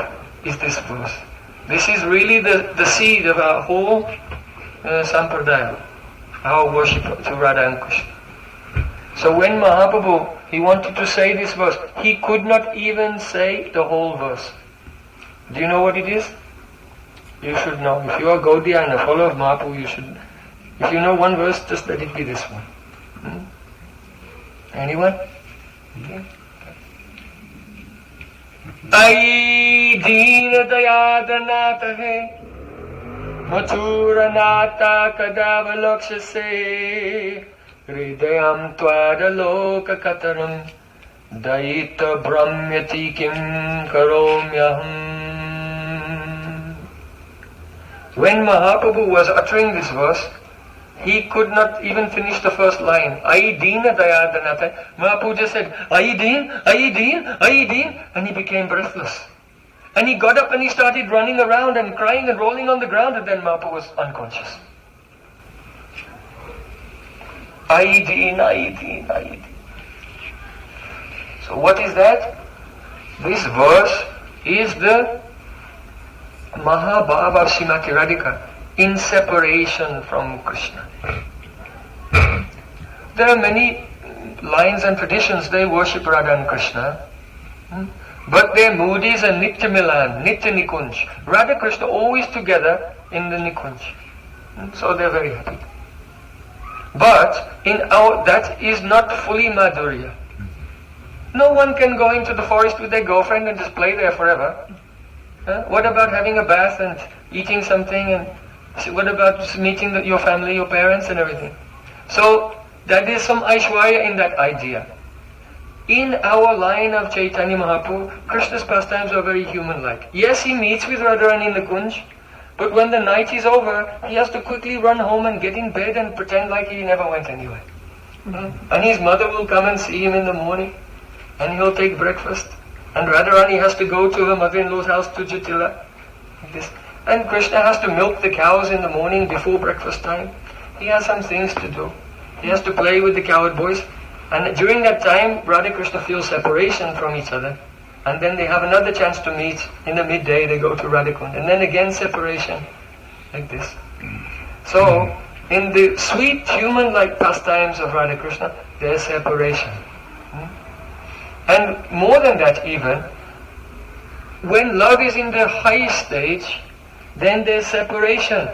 A: is this verse. This is really the seed of our whole sampradaya, our worship to Radha and Krishna. So when Mahaprabhu, he wanted to say this verse, he could not even say the whole verse. Do you know what it is? You should know. If you are Gaudiya and a follower of Mahaprabhu, you should. If you know one verse, just let it be this one. Anyone? Okay. Ai deen dayadanaata hai, mathura kadavalaksha hridayam twadaloka kataram daita brahmyati kim karomyaham. When Mahaprabhu was uttering this verse, he could not even finish the first line. Ai deena dayadanata. Mahaprabhu just said, Ai deen, Ai deen, Ai deen, and he became breathless. And he got up and he started running around and crying and rolling on the ground, and then Mahaprabhu was unconscious. Ai deen, Ai deen, Ai deen. So what is that? This verse is the Mahabhava Srimati Radhika in separation from Krishna. There are many lines and traditions, they worship Radha and Krishna, but their mood is a Nitya Milan, Nitya Nikunj. Radha Krishna always together in the Nikunj. So they're very happy. But that is not fully Madhurya. No one can go into the forest with their girlfriend and just play there forever. What about having a bath and eating something, and what about meeting your family, your parents and everything? So there is some Aishwarya in that idea. In our line of Chaitanya Mahaprabhu, Krishna's pastimes are very human-like. Yes, he meets with Radharani in the Kunj, but when the night is over, he has to quickly run home and get in bed and pretend like he never went anywhere. And his mother will come and see him in the morning, and he'll take breakfast. And Radharani has to go to her mother-in-law's house to Jatila. Like this. And Krishna has to milk the cows in the morning before breakfast time. He has some things to do. He has to play with the cowherd boys. And during that time, Radha Krishna feel separation from each other. And then they have another chance to meet. In the midday, they go to Radhakund. And then again separation. Like this. So, in the sweet human-like pastimes of Radha Krishna, there's separation. And more than that even, when love is in the high stage, then there's separation,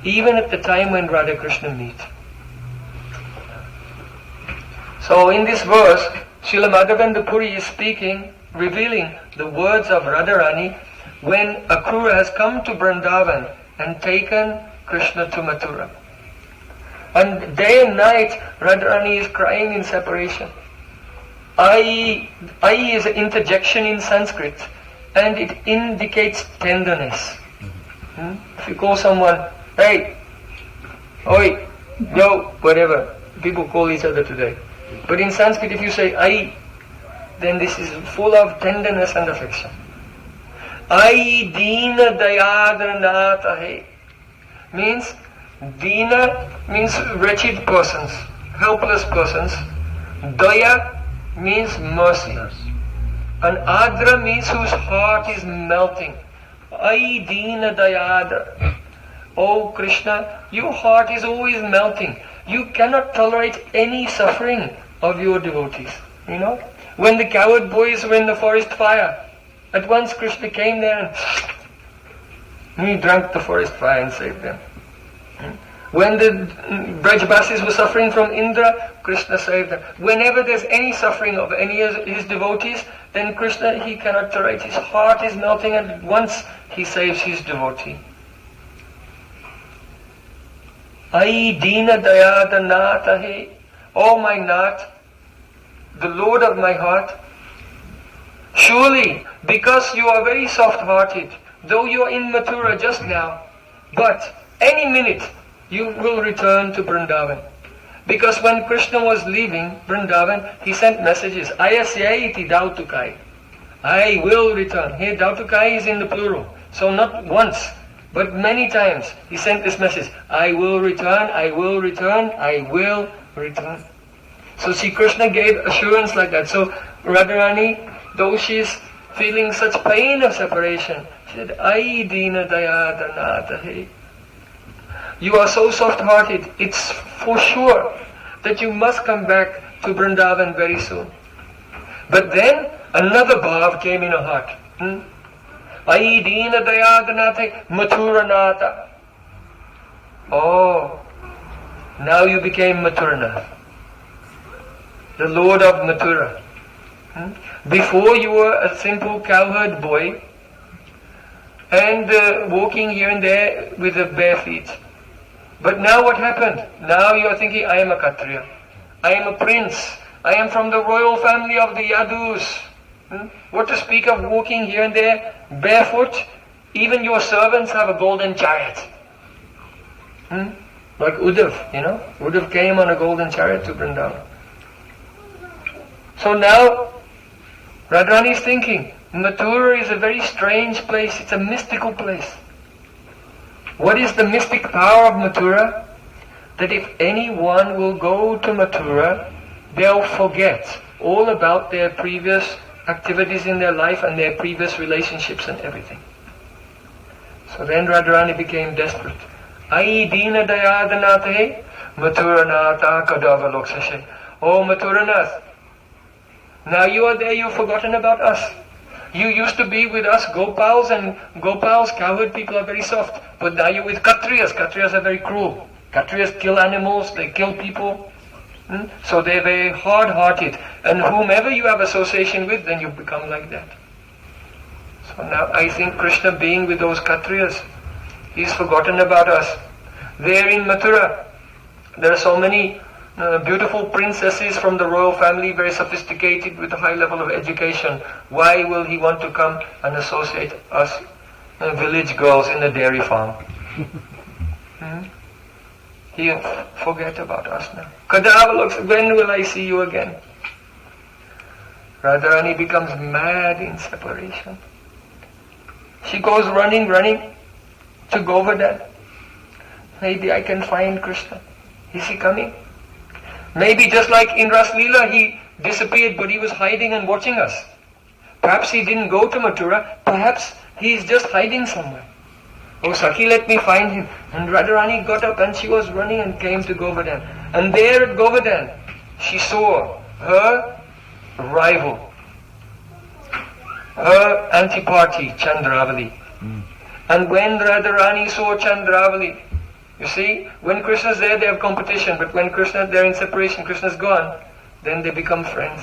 A: even at the time when Radha Krishna meet. So in this verse, Srila Madhavendra Puri is speaking, revealing the words of Radharani when Akrura has come to Vrindavan and taken Krishna to Mathura. And day and night, Radharani is crying in separation. Ai is an interjection in Sanskrit, and it indicates tenderness. If you call someone, hey, oi, yo, whatever, people call each other today. But in Sanskrit, if you say ai, then this is full of tenderness and affection. Ai dina dayadranata hai means, dina means wretched persons, helpless persons. Daya means mercy. And adra means whose heart is melting. Ai dina dayadra. Oh Krishna, your heart is always melting. You cannot tolerate any suffering of your devotees. You know? When the cowherd boys were in the forest fire, at once Krishna came there and He drank the forest fire and saved them. When the Brajbasis were suffering from Indra, Krishna saved them. Whenever there's any suffering of any of his devotees, then Krishna, he cannot tolerate. His heart is melting, and at once he saves his devotee. Ai Dina Dayada Nata He. Oh my Nath, the Lord of my heart, surely because you are very soft-hearted, though you are in Mathura just now, but any minute you will return to Vrindavan. Because when Krishna was leaving Vrindavan, he sent messages. Ayasya iti dautukai. I will return. Here dautukai is in the plural. So not once, but many times he sent this message. I will return, I will return, I will return. So Sri Krishna gave assurance like that. So Radharani, though she is feeling such pain of separation, she said, Ai Dina Dayadanata He. You are so soft-hearted, it's for sure that you must come back to Vrindavan very soon. But then another bhav came in her heart. Ai Dina Dayadanata Mathuranata. Oh, now you became Mathuranath, the Lord of Mathura. Before you were a simple cowherd boy and walking here and there with the bare feet. But now what happened? Now you are thinking, I am a Kshatriya. I am a prince. I am from the royal family of the Yadus. What to speak of walking here and there barefoot? Even your servants have a golden chariot. Like Uddhav, Uddhav came on a golden chariot to Vrindavan. So now Radharani is thinking, Mathura is a very strange place. It's a mystical place. What is the mystic power of Mathura? That if anyone will go to Mathura, they'll forget all about their previous activities in their life and their previous relationships and everything. So then Radharani became desperate. Ai Dina Dayadanate Mathuranata Kadavaloksashe. Oh Mathuranath, now you are there, you've forgotten about us. You used to be with us Gopals, and Gopals, cowherd people, are very soft. But now you're with Kshatriyas. Kshatriyas are very cruel. Kshatriyas kill animals, they kill people. So they're very hard-hearted. And whomever you have association with, then you become like that. So now I think Krishna being with those Kshatriyas, he's forgotten about us. There in Mathura, there are so many beautiful princesses from the royal family, very sophisticated with a high level of education. Why will he want to come and associate us village girls in a dairy farm? He'll forget about us now. Kadava, when will I see you again? Radharani becomes mad in separation. She goes running to Govardhan. Maybe I can find Krishna. Is he coming? Maybe just like in Ras Leela, he disappeared, but he was hiding and watching us. Perhaps he didn't go to Mathura. Perhaps he is just hiding somewhere. Oh, Sakhi, let me find him. And Radharani got up and she was running and came to Govardhan. And there at Govardhan, she saw her rival, her anti-party, Chandravali. And when Radharani saw Chandravali, you see, when Krishna's there, they have competition, but when Krishna's there in separation, Krishna's gone, then they become friends.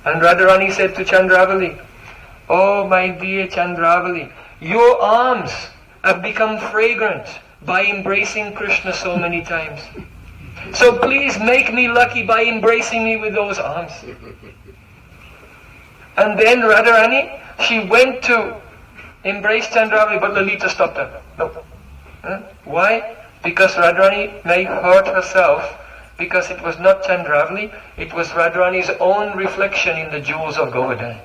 A: And Radharani said to Chandravali, oh my dear Chandravali, your arms have become fragrant by embracing Krishna so many times. So please make me lucky by embracing me with those arms. And then Radharani, she went to embrace Chandravali, but Lalita stopped her. No. Why? Because Radharani may hurt herself, because it was not Chandravali, it was Radharani's own reflection in the jewels of Govardhan.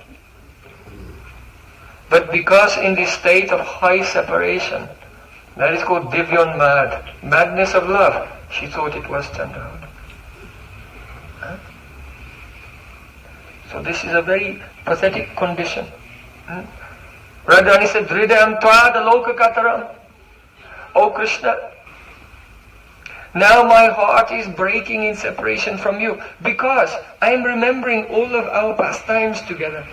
A: But because in this state of high separation, that is called Divyan Mad, madness of love, she thought it was Chandravali. So this is a very pathetic condition. Radharani said, Hridayam Tvada Loka Kataram. Oh Krishna, now my heart is breaking in separation from you, because I am remembering all of our pastimes together.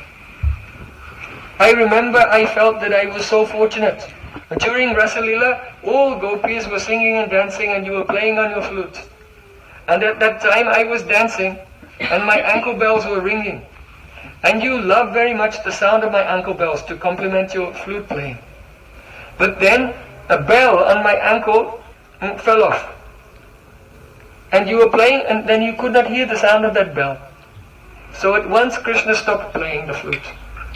A: I remember I felt that I was so fortunate During Rasalila, all gopis were singing and dancing and you were playing on your flute. And at that time I was dancing and my ankle bells were ringing. And you loved very much the sound of my ankle bells to complement your flute playing. But then a bell on my ankle fell off. And you were playing and then you could not hear the sound of that bell. So at once Krishna stopped playing the flute.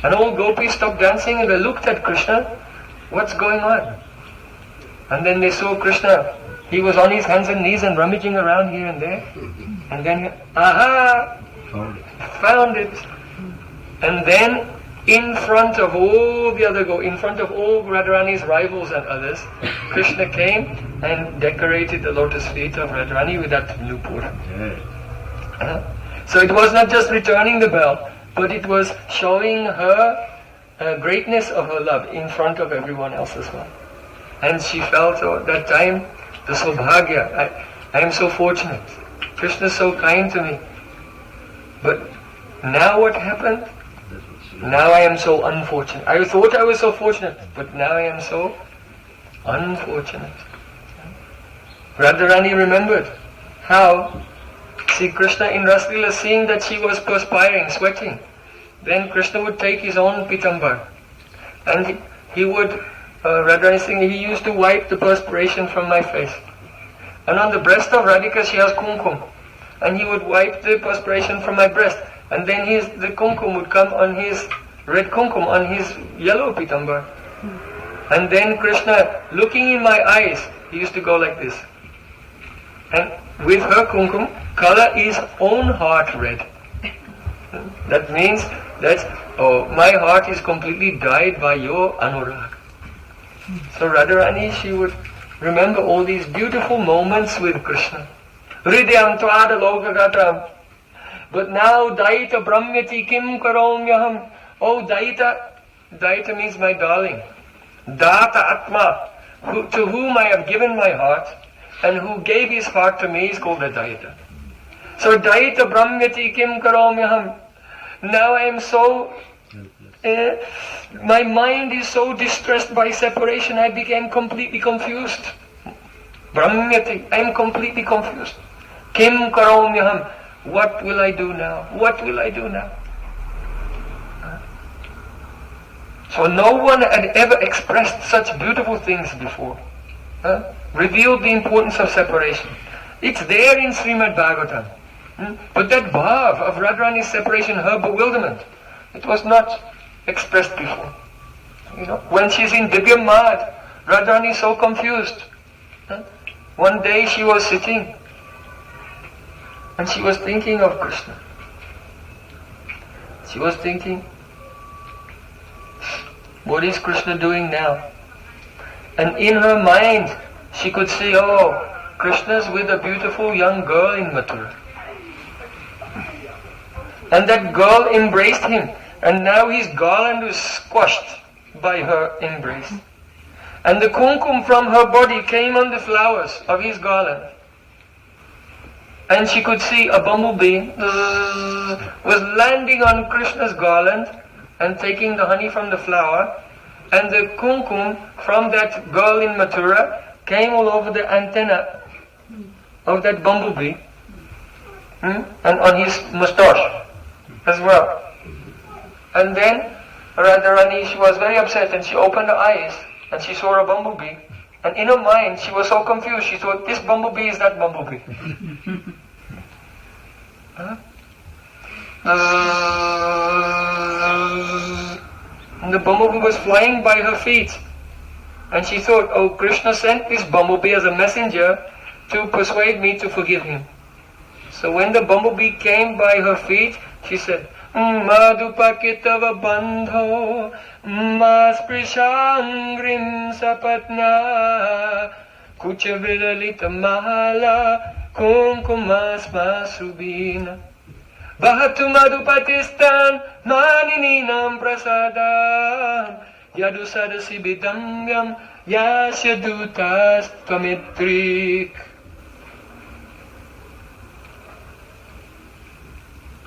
A: And all gopis stopped dancing and they looked at Krishna. What's going on? And then they saw Krishna. He was on his hands and knees and rummaging around here and there. And then, aha! Found it. And then, in front of all the other in front of all Radharani's rivals and others, Krishna came and decorated the lotus feet of Radharani with that nupur. So it was not just returning the bell, but it was showing her greatness of her love in front of everyone else as well. And she felt at that time the Saubhagya. I am so fortunate. Krishna is so kind to me. But now what happened? Now I am so unfortunate. I thought I was so fortunate, but now I am so unfortunate. Radharani remembered how, see Krishna in Raslila seeing that she was perspiring, sweating. Then Krishna would take his own pitambar and he would, Radharani saying, he used to wipe the perspiration from my face. And on the breast of Radhika she has kumkum. And he would wipe the perspiration from my breast. And then the kumkum would come on his red kumkum, on his yellow pitambar. And then Krishna, looking in my eyes, he used to go like this. And with her kumkum, color his own heart red. That means that, my heart is completely dyed by your anurag. So Radharani, she would remember all these beautiful moments with Krishna. Hridayam tvada lokagatam. But now Daita Brahmyati Kim Karomyaham. Oh Daita means my darling. Data Atma, to whom I have given my heart, and who gave his heart to me is called a Daita. So Daita Brahmyati Kim Karomyaham. Now I am so, my mind is so distressed by separation, I became completely confused. Brahmyati, I am completely confused. Kim Karomyaham. What will I do now? What will I do now? So no one had ever expressed such beautiful things before. Revealed the importance of separation. It's there in Srimad Bhagavatam. But that bhav of Radharani's separation, her bewilderment, it was not expressed before. When she's in Divya Mad, Radharani is so confused. One day she was sitting and she was thinking of Krishna. She was thinking, what is Krishna doing now? And in her mind, she could see, Krishna's with a beautiful young girl in Mathura. And that girl embraced him. And now his garland was squashed by her embrace. And the kumkum from her body came on the flowers of his garland. And she could see a bumblebee was landing on Krishna's garland and taking the honey from the flower. And the kumkum from that girl in Mathura came all over the antenna of that bumblebee and on his moustache as well. And then Radharani, she was very upset and she opened her eyes and she saw a bumblebee. And in her mind, she was so confused. She thought, this bumblebee is that bumblebee. And the bumblebee was flying by her feet. And she thought, Krishna sent this bumblebee as a messenger to persuade me to forgive him. So when the bumblebee came by her feet, she said, Madhupakitava bandho masprisangrim sapatna kuchavidalita mahala kumkumasma subina bahatu madhupatistan manininam prasadam yadusadasi bidamyam yasyadutas tvamitrik.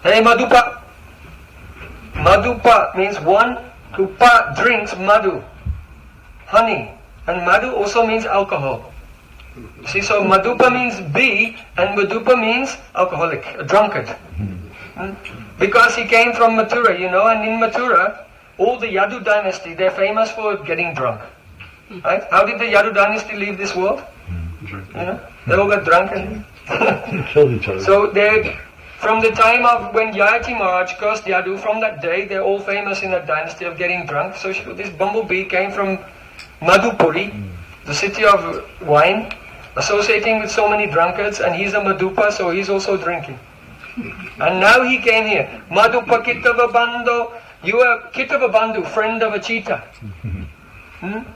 A: Hey Madhupa. Madhupa means one who drinks madhu, honey. And Madhu also means alcohol. See, so Madhupa means bee, and Madhupa means alcoholic, a drunkard. Because he came from Mathura, and in Mathura, all the Yadu dynasty, they're famous for getting drunk. Right? How did the Yadu dynasty leave this world? They all got drunk and
B: killed each other.
A: So from the time of when Yayati Maharaj cursed Yadu, from that day, they're all famous in that dynasty of getting drunk. So this bumblebee came from Madhupuri, the city of wine, associating with so many drunkards, and he's a Madhupa, so he's also drinking. And now he came here. Madhupa Kittava Bandhu, you are Kittava Bandhu, friend of a cheetah.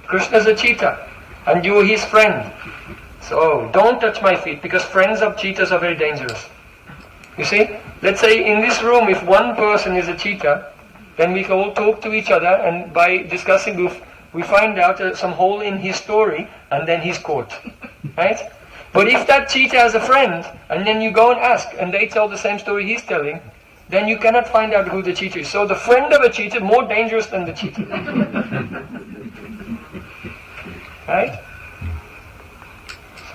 A: Krishna's a cheetah, and you are his friend. So don't touch my feet, because friends of cheetahs are very dangerous. You see, let's say in this room, if one person is a cheetah, then we can all talk to each other, and by discussing, we find out some hole in his story, and then he's caught. Right? But if that cheetah has a friend, and then you go and ask, and they tell the same story he's telling, then you cannot find out who the cheetah is. So the friend of a cheetah is more dangerous than the cheetah. Right?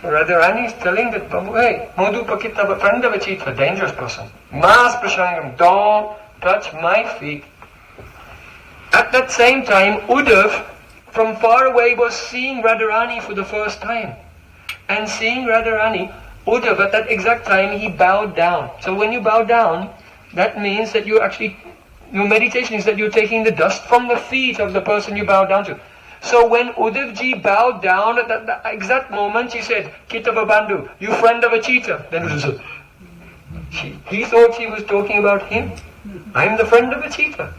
A: So Radharani is telling that, hey, Madhupakita, a friend of a cheetah, a dangerous person. Mas prashangam, don't touch my feet. At that same time, Uddhav, from far away, was seeing Radharani for the first time. And seeing Radharani, Uddhav, at that exact time, he bowed down. So when you bow down, that means that you actually, your meditation is that you're taking the dust from the feet of the person you bow down to. So when Uddhavji bowed down at that exact moment, he said, Kittava Bandhu, you friend of a cheetah. Then Uddhav said, he thought he was talking about him. I'm the friend of a cheetah.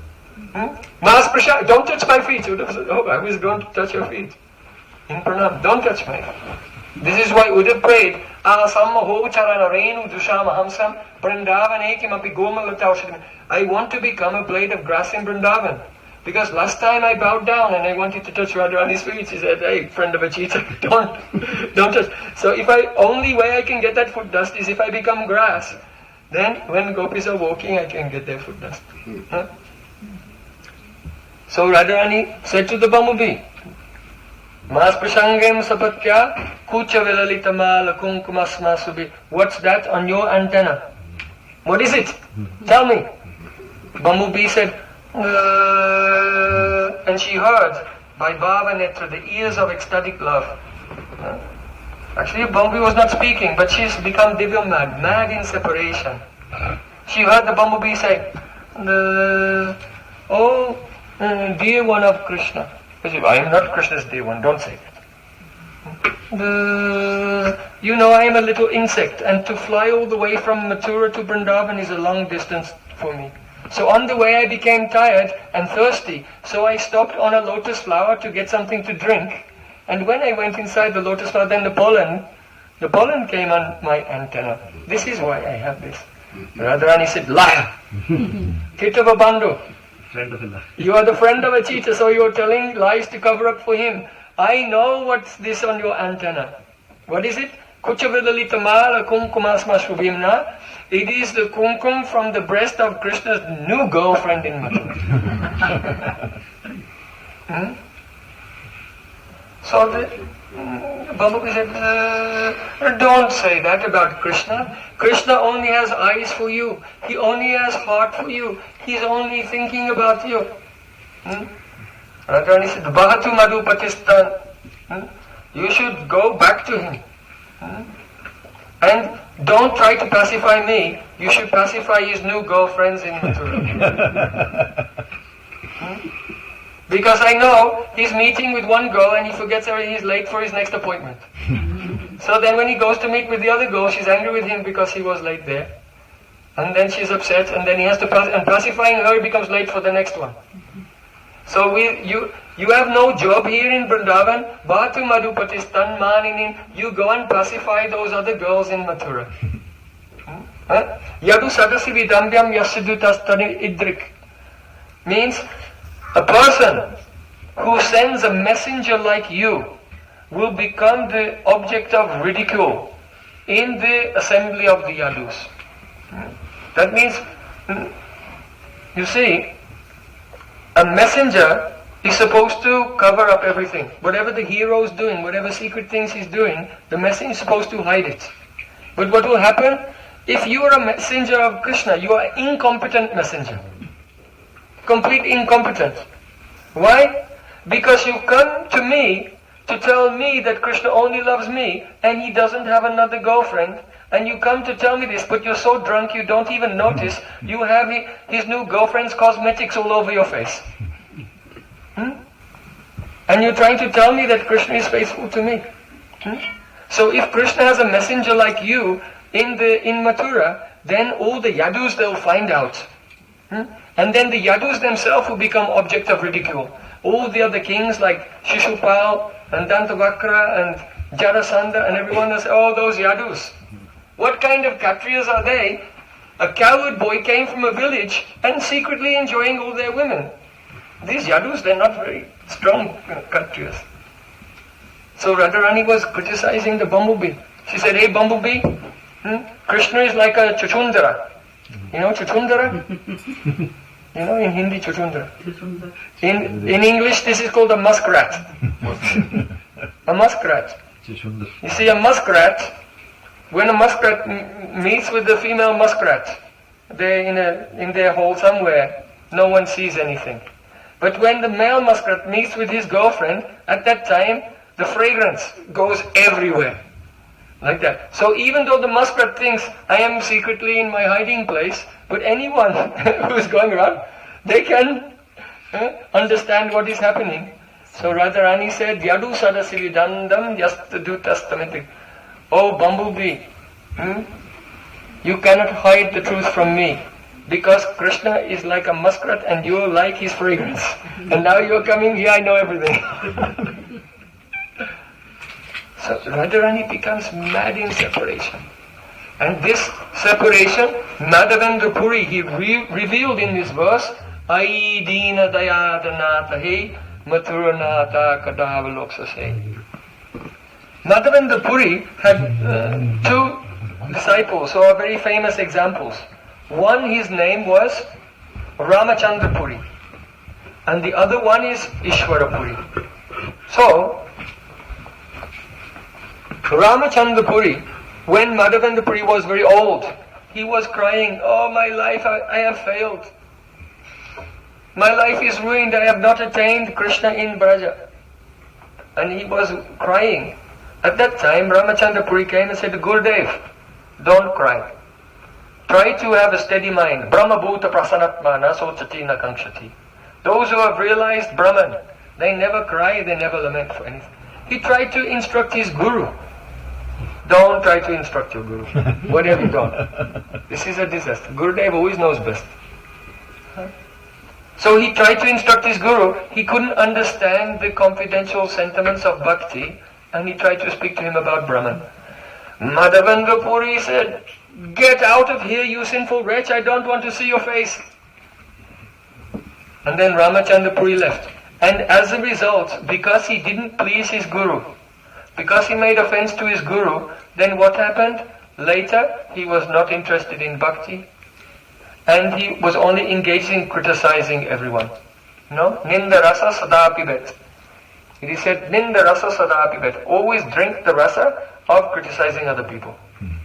A: Mas Prashad, don't touch my feet. Uddhav said, oh, I was going to touch your feet. In pranam, don't touch my feet. This is why Uddhav prayed, Asammaho charana renu dushama hamsam Vrindavanekam api gomalataushadam. I want to become a blade of grass in Vrindavan. Because last time I bowed down and I wanted to touch Radharani's feet, she said, hey, friend of a cheetah, don't touch. So only way I can get that foot dust is if I become grass. Then when gopis are walking, I can get their foot dust. So Radharani said to the bumblebee, Mas prasangam sapatya kucha velalitamala kunkumasma subi. What's that on your antenna? What is it? Tell me. Bumblebee said, and she heard by Bhava Netra, the ears of ecstatic love. Actually, bumblebee was not speaking, but she's become divya mad in separation. She heard the bumblebee say, oh, dear one of Krishna. I am not Krishna's dear one, don't say that. I am a little insect, and to fly all the way from Mathura to Vrindavan is a long distance for me. So on the way I became tired and thirsty, so I stopped on a lotus flower to get something to drink. And when I went inside the lotus flower, then the pollen came on my antenna. This is why I have this. Radharani said, liar! Kittava Bandhu. You are the friend of a cheetah, so you are telling lies to cover up for him. I know what's this on your antenna. What is it? Kuchavidalitamala kumkumasma shubhimna. It is the kumkum from the breast of Krishna's new girlfriend in Mathura. So the Bumblebee said, don't say that about Krishna. Krishna only has eyes for you. He only has heart for you. He's only thinking about you. Radharani said, Bahatu Madhupatistan. You should go back to him. And don't try to pacify me. You should pacify his new girlfriends in Mathura. Because I know he's meeting with one girl and he forgets that he's late for his next appointment. So then when he goes to meet with the other girl, she's angry with him because he was late there. And then she's upset, and then he has to and pacifying her, he becomes late for the next one. So you have no job here in Vrindavan. Bhatu Madhupatistan Maninin. You go and pacify those other girls in Mathura. Yadu Sadasi Vidambyam Yasidutastani Idrik. Means a person who sends a messenger like you will become the object of ridicule in the assembly of the Yadus. That means, you see, a messenger He's supposed to cover up everything. Whatever the hero is doing, whatever secret things he's doing, the messenger is supposed to hide it. But what will happen? If you are a messenger of Krishna, you are an incompetent messenger. Complete incompetence. Why? Because you come to me to tell me that Krishna only loves me and he doesn't have another girlfriend, and you come to tell me this, but you're so drunk you don't even notice you have his new girlfriend's cosmetics all over your face. And you're trying to tell me that Krishna is faithful to me. So if Krishna has a messenger like you in Mathura, then all the Yadus they'll find out. And then the Yadus themselves will become object of ridicule. All the other kings like Shishupal and Dantavakra and Jarasandha and everyone will say, oh, those Yadus. What kind of Kshatriyas are they? A coward boy came from a village and secretly enjoying all their women. These Yadus, they're not very strong Kshatriyas. So Radharani was criticizing the bumblebee. She said, hey bumblebee, Krishna is like a chuchundara. You know chuchundara? You know in Hindi chuchundara. In English this is called a muskrat. A muskrat. You see a muskrat, when a muskrat meets with the female muskrat, they're in their hole somewhere, no one sees anything. But when the male muskrat meets with his girlfriend, at that time, the fragrance goes everywhere. Like that. So even though the muskrat thinks, I am secretly in my hiding place, but anyone who is going around, they can understand what is happening. So Radharani said, Yadu sadasividandam yastadutastamiti. Oh bumblebee, you cannot hide the truth from me. Because Krishna is like a muskrat and you're like his fragrance. And now you're coming here, I know everything. So Radharani becomes mad in separation. And this separation, Madhavendra Puri, he revealed in this verse, Ai dina dayadanata he mathuranata kadavaloksase. Madhavendra Puri had two disciples who are very famous examples. One, his name was Ramachandra Puri, and the other one is Ishwara Puri. So, Ramachandra Puri, when Madhavendra Puri was very old, he was crying, oh my life, I have failed. My life is ruined, I have not attained Krishna in Braja. And he was crying. At that time, Ramachandra Puri came and said, Gurudev, don't cry. Try to have a steady mind. Brahma bhuta prasanatmana sochati na kankshati. Those who have realized Brahman, they never cry, they never lament for anything. He tried to instruct his guru. Don't try to instruct your guru. What have you done? This is a disaster. Gurudev always knows best. So he tried to instruct his guru. He couldn't understand the confidential sentiments of bhakti, and he tried to speak to him about Brahman. Madhavendra Puri said, get out of here, you sinful wretch, I don't want to see your face. And then Ramachandra Puri left. And as a result, because he didn't please his guru, because he made offense to his guru, then what happened? Later, he was not interested in bhakti, and he was only engaged in criticizing everyone. No? Ninda rasa sada pibet. He said, Ninda rasa sada pibet. Always drink the rasa of criticizing other people.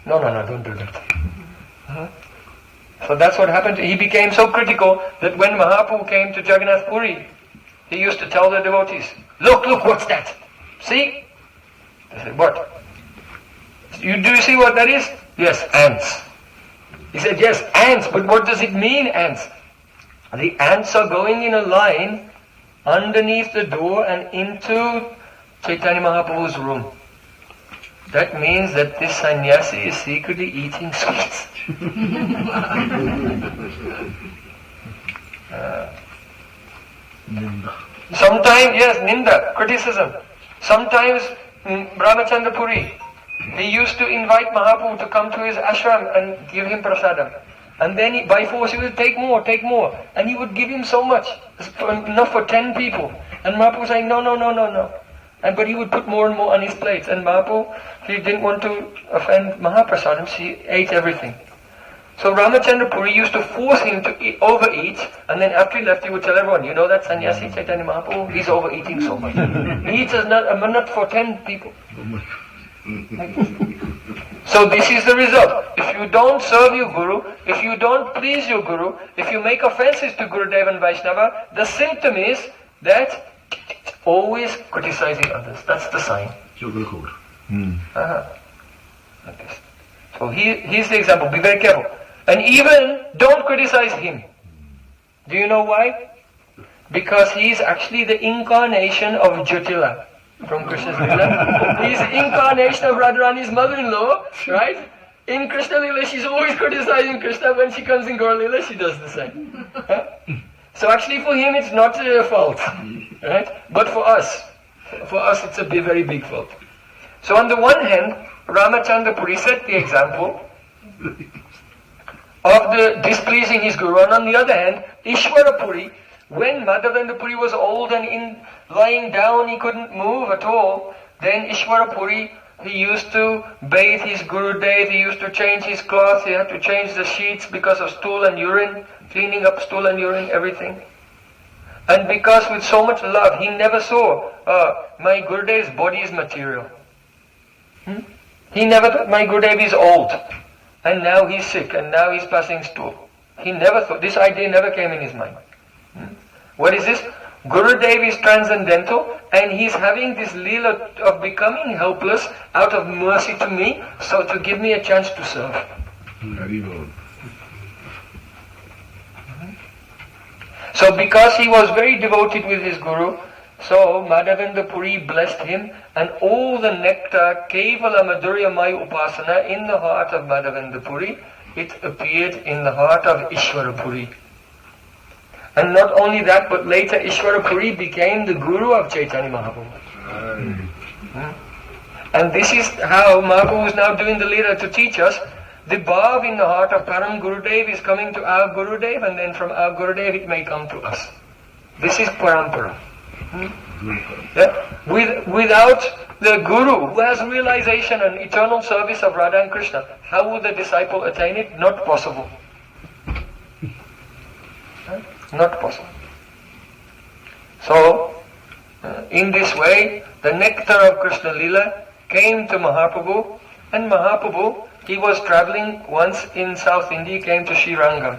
A: No, don't do that. So that's what happened. He became so critical that when Mahaprabhu came to Jagannath Puri, he used to tell the devotees, look, what's that? See? They said, what? Do you see what that is? Yes, ants. He said, yes, ants, but what does it mean, ants? The ants are going in a line underneath the door and into Chaitanya Mahaprabhu's room. That means that this sannyasi is secretly eating sweets. Sometimes, yes, ninda, criticism. Sometimes Brahmachandra Puri, he used to invite Mahaprabhu to come to his ashram and give him prasadam. And then by force he would take more. And he would give him so much, enough for 10 people. And Mahaprabhu was saying, no. But he would put more and more on his plates. And Mahaprabhu, he didn't want to offend Mahaprasadam, so he ate everything. So Ramachandra Puri used to force him to overeat, and then after he left, he would tell everyone, you know that sannyasi Chaitanya Mahaprabhu, he's overeating so much. He eats a nut for 10 people. So this is the result. If you don't serve your Guru, if you don't please your Guru, if you make offenses to Gurudev and Vaishnava, the symptom is that always criticizing others. That's the sign. Like this. So here's the example. Be very careful. And even don't criticize him. Do you know why? Because he is actually the incarnation of Jyotila from Krishna's Lila. He is the incarnation of Radharani's mother-in-law, right? In Krishna Lila, she's always criticizing Krishna. When she comes in Gaur Lila, she does the same. So actually for him it's not a fault, right? But for us it's a very big fault. So on the one hand, Ramachandra Puri set the example of the displeasing his Guru, and on the other hand, Ishwara Puri, when Madhavendra Puri was old and lying down, he couldn't move at all, then Ishwara Puri, he used to bathe his Gurudev, he used to change his clothes, he had to change the sheets because of stool and urine, cleaning up stool and urine, everything. And because with so much love, he never saw, my Gurudev's body is material. He never thought, my Gurudev is old, and now he's sick, and now he's passing stool. He never thought, this idea never came in his mind. What is this? Gurudev is transcendental, and he's having this leela of becoming helpless out of mercy to me, so to give me a chance to serve. So because he was very devoted with his Guru, so Madhavendra Puri blessed him, and all the nectar, Kevala Madhurya Maya Upasana, in the heart of Madhavendra Puri, it appeared in the heart of Ishwara Puri. And not only that, but later Ishwara Puri became the Guru of Chaitanya Mahaprabhu. And this is how Mahaprabhu is now doing the leela to teach us. The bhav in the heart of Param Gurudev is coming to our Gurudev, and then from our Gurudev it may come to us. This is parampara. Yeah? Without the Guru who has realization and eternal service of Radha and Krishna, how would the disciple attain it? Not possible. Not possible. So, in this way, the nectar of Krishna Lila came to Mahaprabhu, and Mahaprabhu, he was traveling once in South India, he came to Srirangam.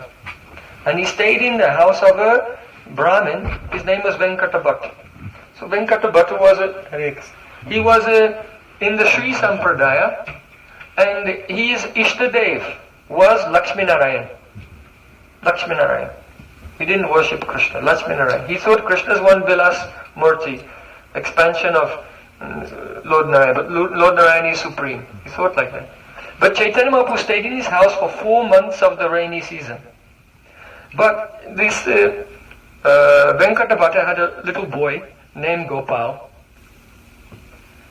A: And he stayed in the house of a Brahmin, his name was Venkata Bhatta. So Venkata Bhatta was in the Sri Sampradaya, and his Ishtadev was Lakshmi Narayan. Lakshmi Narayan. He didn't worship Krishna, Lakshmi Narayan. He thought Krishna is one Vilas Murti, expansion of Lord Narayan, but Lord Narayan is supreme. He thought like that. But Chaitanya Mahaprabhu stayed in his house for 4 months of the rainy season. But this Venkata Bhatta had a little boy named Gopal.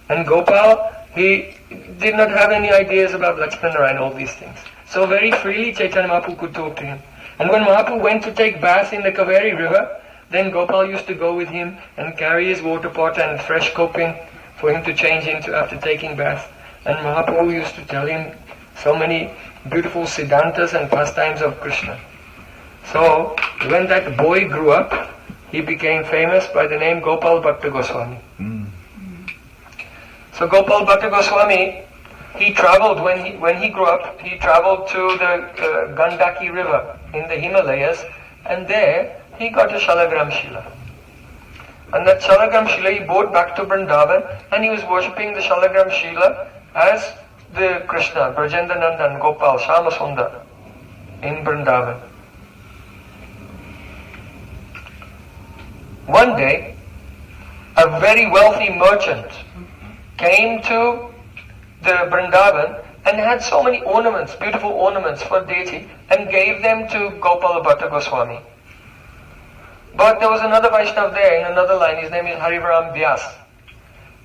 A: And Gopal, he did not have any ideas about Lakshmi Narayan, all these things. So very freely Chaitanya Mahaprabhu could talk to him. And when Mahaprabhu went to take bath in the Kaveri river, then Gopal used to go with him and carry his water pot and fresh coping for him to change into after taking bath. And Mahaprabhu used to tell him so many beautiful siddhantas and pastimes of Krishna. So, when that boy grew up, he became famous by the name Gopal Bhatta Goswami. So Gopal Bhatta Goswami, he traveled, when he grew up, he traveled to the Gandaki river in the Himalayas, and there he got a Shalagram Shila. And that Shalagram Shila he brought back to Vrindavan, and he was worshipping the Shalagram Shila as the Krishna, Brajendra Nandan, Gopal, Shama Sundar in Vrindavan. One day, a very wealthy merchant came to the Vrindavan and had so many ornaments, beautiful ornaments for deity, and gave them to Gopal Bhatta Goswami. But there was another Vaishnava there in another line, his name is Harivaram Vyas.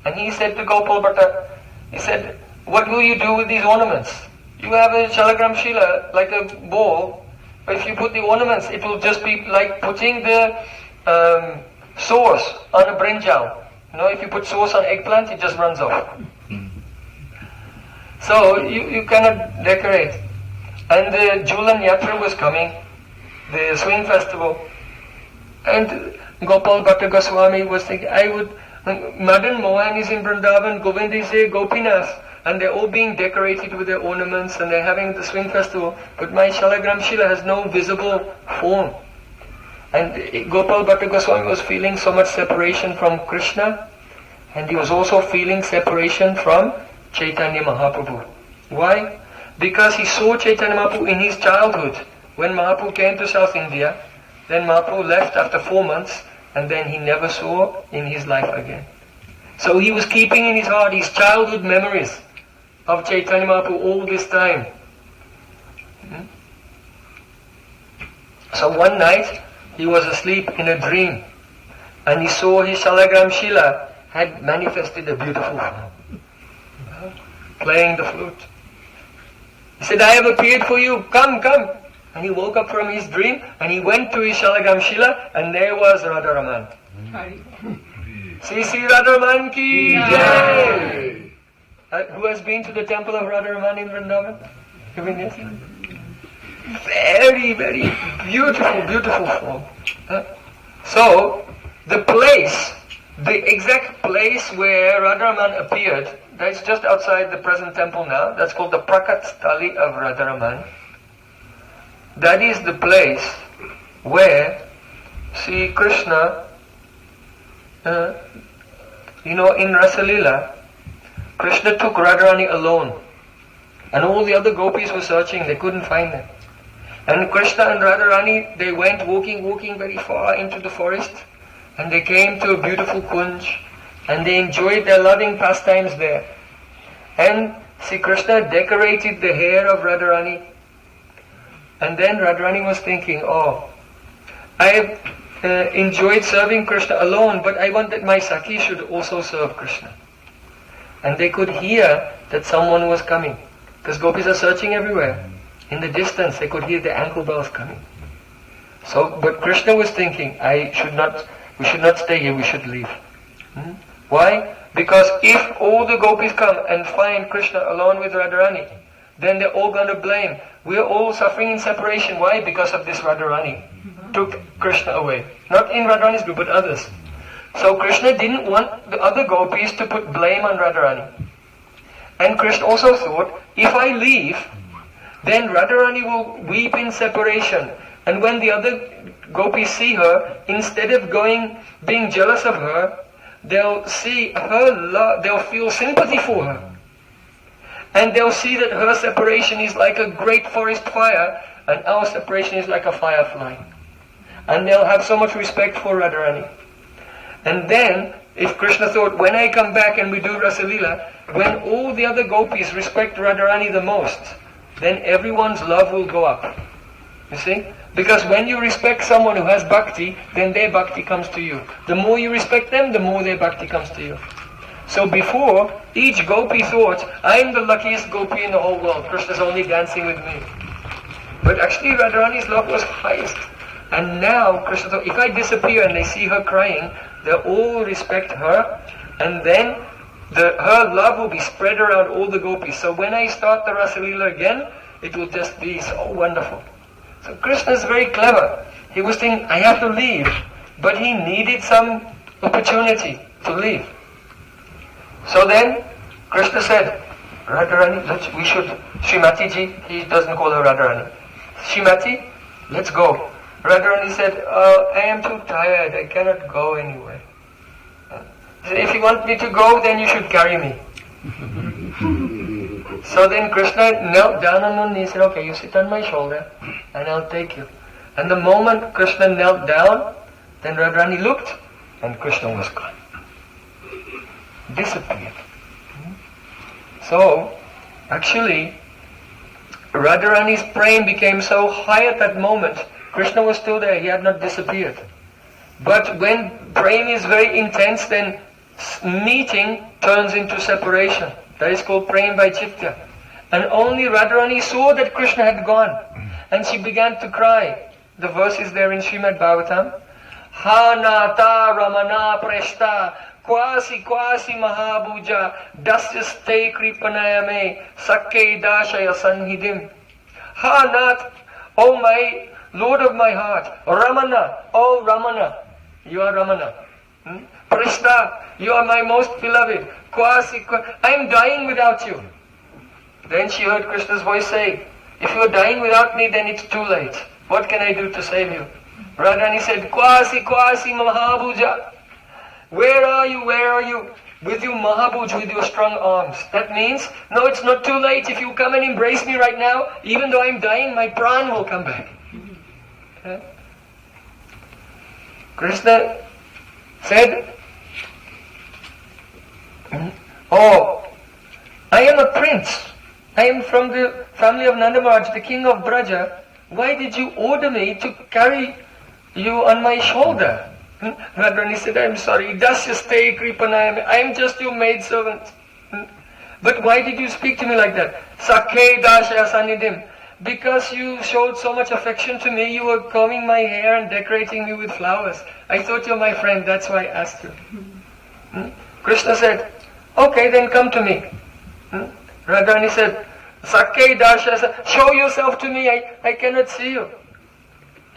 A: And he said to Gopal Bhatta, he said, what will you do with these ornaments? You have a Shalagram Shila, like a bowl, but if you put the ornaments, it will just be like putting the sauce on a brinjal. You know, if you put sauce on eggplant, it just runs off. So you cannot decorate. and the Julan Yatra was coming, the swing festival, and Gopal Bhatta Goswami was thinking, Madan Mohan is in Vrindavan, Govind is there, Gopinath, and they're all being decorated with their ornaments and they're having the swing festival, but my Shalagram Shila has no visible form. And Gopal Bhatta Goswami was feeling so much separation from Krishna, and he was also feeling separation from Chaitanya Mahaprabhu. Why? Because he saw Chaitanya Mahaprabhu in his childhood. When Mahaprabhu came to South India, then Mahaprabhu left after 4 months, and then he never saw in his life again. So he was keeping in his heart his childhood memories of Chaitanya Mahaprabhu all this time. So one night, he was asleep in a dream, and he saw his Shalagram Shila had manifested a beautiful form, playing the flute. He said, I have appeared for you, come, come. And he woke up from his dream, and he went to his Shalagram Shila, and there was Radha-Raman. Sri Radha-Raman ki jai! Who has been to the temple of Radha-Raman in Vrindavan? Very, very beautiful, beautiful form. So, the place, the exact place where Radha-Raman appeared, that's just outside the present temple now, that's called the Prakat Stali of Radha-Raman. That is the place where Sri Krishna, in Rasalila, Krishna took Radharani alone. And all the other gopis were searching, they couldn't find them. And Krishna and Radharani, they went walking very far into the forest, and they came to a beautiful kunj, and they enjoyed their loving pastimes there. And Sri Krishna decorated the hair of Radharani. And then Radharani was thinking, I have enjoyed serving Krishna alone, but I want that my Sakhi should also serve Krishna. And they could hear that someone was coming, because gopis are searching everywhere. In the distance, they could hear the ankle bells coming. So, but Krishna was thinking, we should not stay here, we should leave. Why? Because if all the gopis come and find Krishna alone with Radharani, then they're all going to blame. We're all suffering in separation. Why? Because of this Radharani. Took Krishna away. Not in Radharani's group, but others. So Krishna didn't want the other gopis to put blame on Radharani. And Krishna also thought, if I leave, then Radharani will weep in separation. And when the other gopis see her, instead of being jealous of her, they'll see her love, they'll feel sympathy for her. And they'll see that her separation is like a great forest fire, and our separation is like a firefly. And they'll have so much respect for Radharani. And then, if Krishna thought, when I come back and we do Rasalila, when all the other gopis respect Radharani the most, then everyone's love will go up. You see? Because when you respect someone who has bhakti, then their bhakti comes to you. The more you respect them, the more their bhakti comes to you. So before, each gopi thought, I am the luckiest gopi in the whole world. Krishna's only dancing with me. But actually Radharani's love was highest. And now Krishna thought, if I disappear and they see her crying, they'll all respect her, and then her love will be spread around all the gopis. So when I start the Rasalila again, it will just be so wonderful. So Krishna is very clever. He was thinking, I have to leave, but he needed some opportunity to leave. So then Krishna said, Radharani, Srimati ji, he doesn't call her Radharani. Srimati, let's go. Radharani said, I am too tired, I cannot go anywhere. He said, if you want me to go, then you should carry me. So then Krishna knelt down on one knee and said, okay, you sit on my shoulder and I'll take you. And the moment Krishna knelt down, then Radharani looked and Krishna was gone. Disappeared. So, actually, Radharani's prem became so high at that moment, Krishna was still there, he had not disappeared. But when prem is very intense, then meeting turns into separation. That is called prem by chitta. And only Radharani saw that Krishna had gone. And she began to cry. The verse is there in Srimad Bhagavatam. Ha nata ramana preshta kwasi mahabhuja dasyaste kripanayame sakke dashaya sanhidim. Ha Nath, oh my Lord of my heart. Ramana, oh Ramana, you are Ramana. Prishta, you are my most beloved. I am dying without you. Then she heard Krishna's voice say, if you are dying without me, then it's too late. What can I do to save you? Radharani said, Kwasi Mahabhuja. Where are you? Where are you? With you Mahabhuj, with your strong arms. That means, no, it's not too late. If you come and embrace me right now, even though I'm dying, my pran will come back. Okay? Krishna said, oh, I am a prince. I am from the family of Nanda Maharaj, the king of Braja. Why did you order me to carry you on my shoulder? Radharani said, I'm sorry. Dasyaste Kripanayam. I am just your maidservant. But why did you speak to me like that? Sakhe Dashya Sanidim. Because you showed so much affection to me, you were combing my hair and decorating me with flowers. I thought you're my friend, that's why I asked you. Krishna said, okay, then come to me. Radharani said, Sakhe Dashya, show yourself to me, I cannot see you.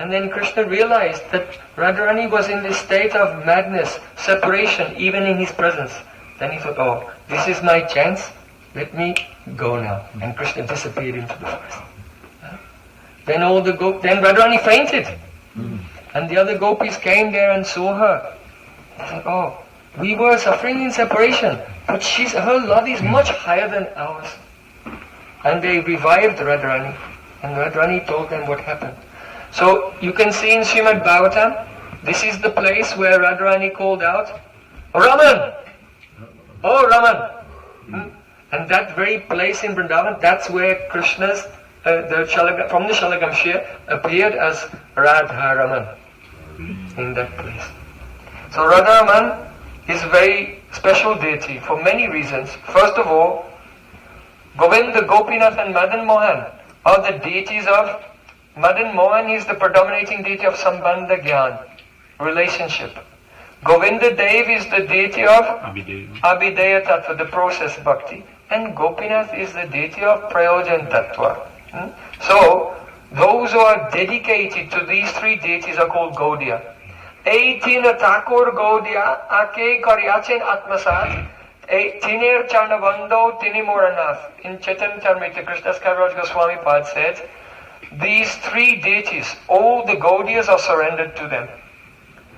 A: And then Krishna realized that Radharani was in this state of madness, separation, even in his presence. Then he thought, oh, this is my chance, let me go now. And Krishna disappeared into the forest. Then then Radharani fainted. And the other gopis came there and saw her. They said, oh, we were suffering in separation, but her love is much higher than ours. And they revived Radharani. And Radharani told them what happened. So you can see in Srimad Bhagavatam, this is the place where Radharani called out, Raman! Oh Raman! And that very place in Vrindavan, that's where Krishna's, from the Shalagamshir, appeared as Radha-Raman in that place. So Radha-Raman is a very special deity for many reasons. First of all, Govinda, Gopinath and Madan Mohan are the deities of Madan Mohan is the predominating deity of Sambandha Gyan, relationship. Govinda Dev is the deity of Abhideya Tattva, the process bhakti. And Gopinath is the deity of Prayojan Tattva. So, those who are dedicated to these three deities are called Gaudiya. Eitina Thakur Gaudiya, Ake Karyachen Atmasat, Tiner Charnavando Tinimuranath. In Chaitanya Charitamrita, Krishnadas Kaviraj Goswami Pad said, these three deities, all the Gaudiyas are surrendered to them.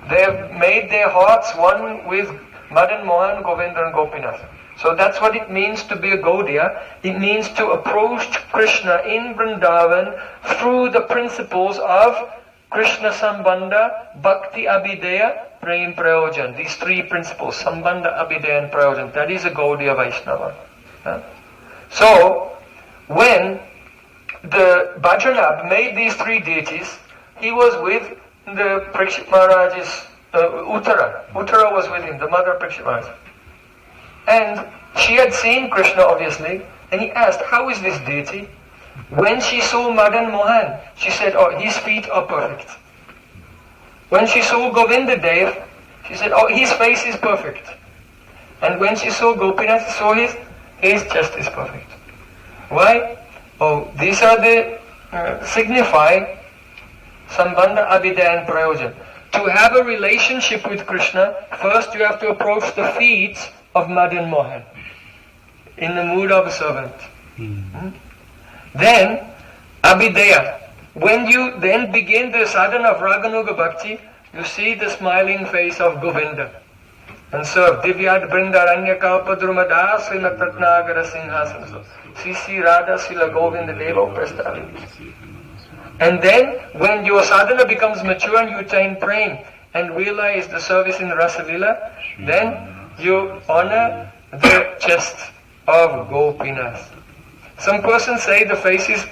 A: They have made their hearts one with Madan Mohan, Govinda and Gopinath. So that's what it means to be a Gaudiya. It means to approach Krishna in Vrindavan through the principles of Krishna Sambandha, Bhakti Abhideya, Prem Prayojan. These three principles, Sambandha, Abhideya and Prayojan. That is a Gaudiya Vaishnava. So, when the Bhajanab made these three deities, he was with the Parikshit Maharaj's Uttara. Uttara was with him, the mother of Parikshit Maharaj. And she had seen Krishna obviously, and he asked, how is this deity? When she saw Madan Mohan, she said, oh, his feet are perfect. When she saw Govinda Dev, she said, oh, his face is perfect. And when she saw Gopinath, she saw his chest is perfect. Why? Oh, these are the signify Sambandha, Abhideya and Prayojan. To have a relationship with Krishna, first you have to approach the feet of Madan Mohan in the mood of a servant. Then, Abhideya. When you then begin the sadhana of Raganuga Bhakti, you see the smiling face of Govinda. And serve Divyad Brindaranya Kalpadrumada Srimat Ratnagara Sinhasana. Sisi Radha Srila Govinda Deva Prastavi. And then, when your sadhana becomes mature and you attain Prem and realize the service in Rasalila, then you honor the chest of Gopinath. Some persons say the face is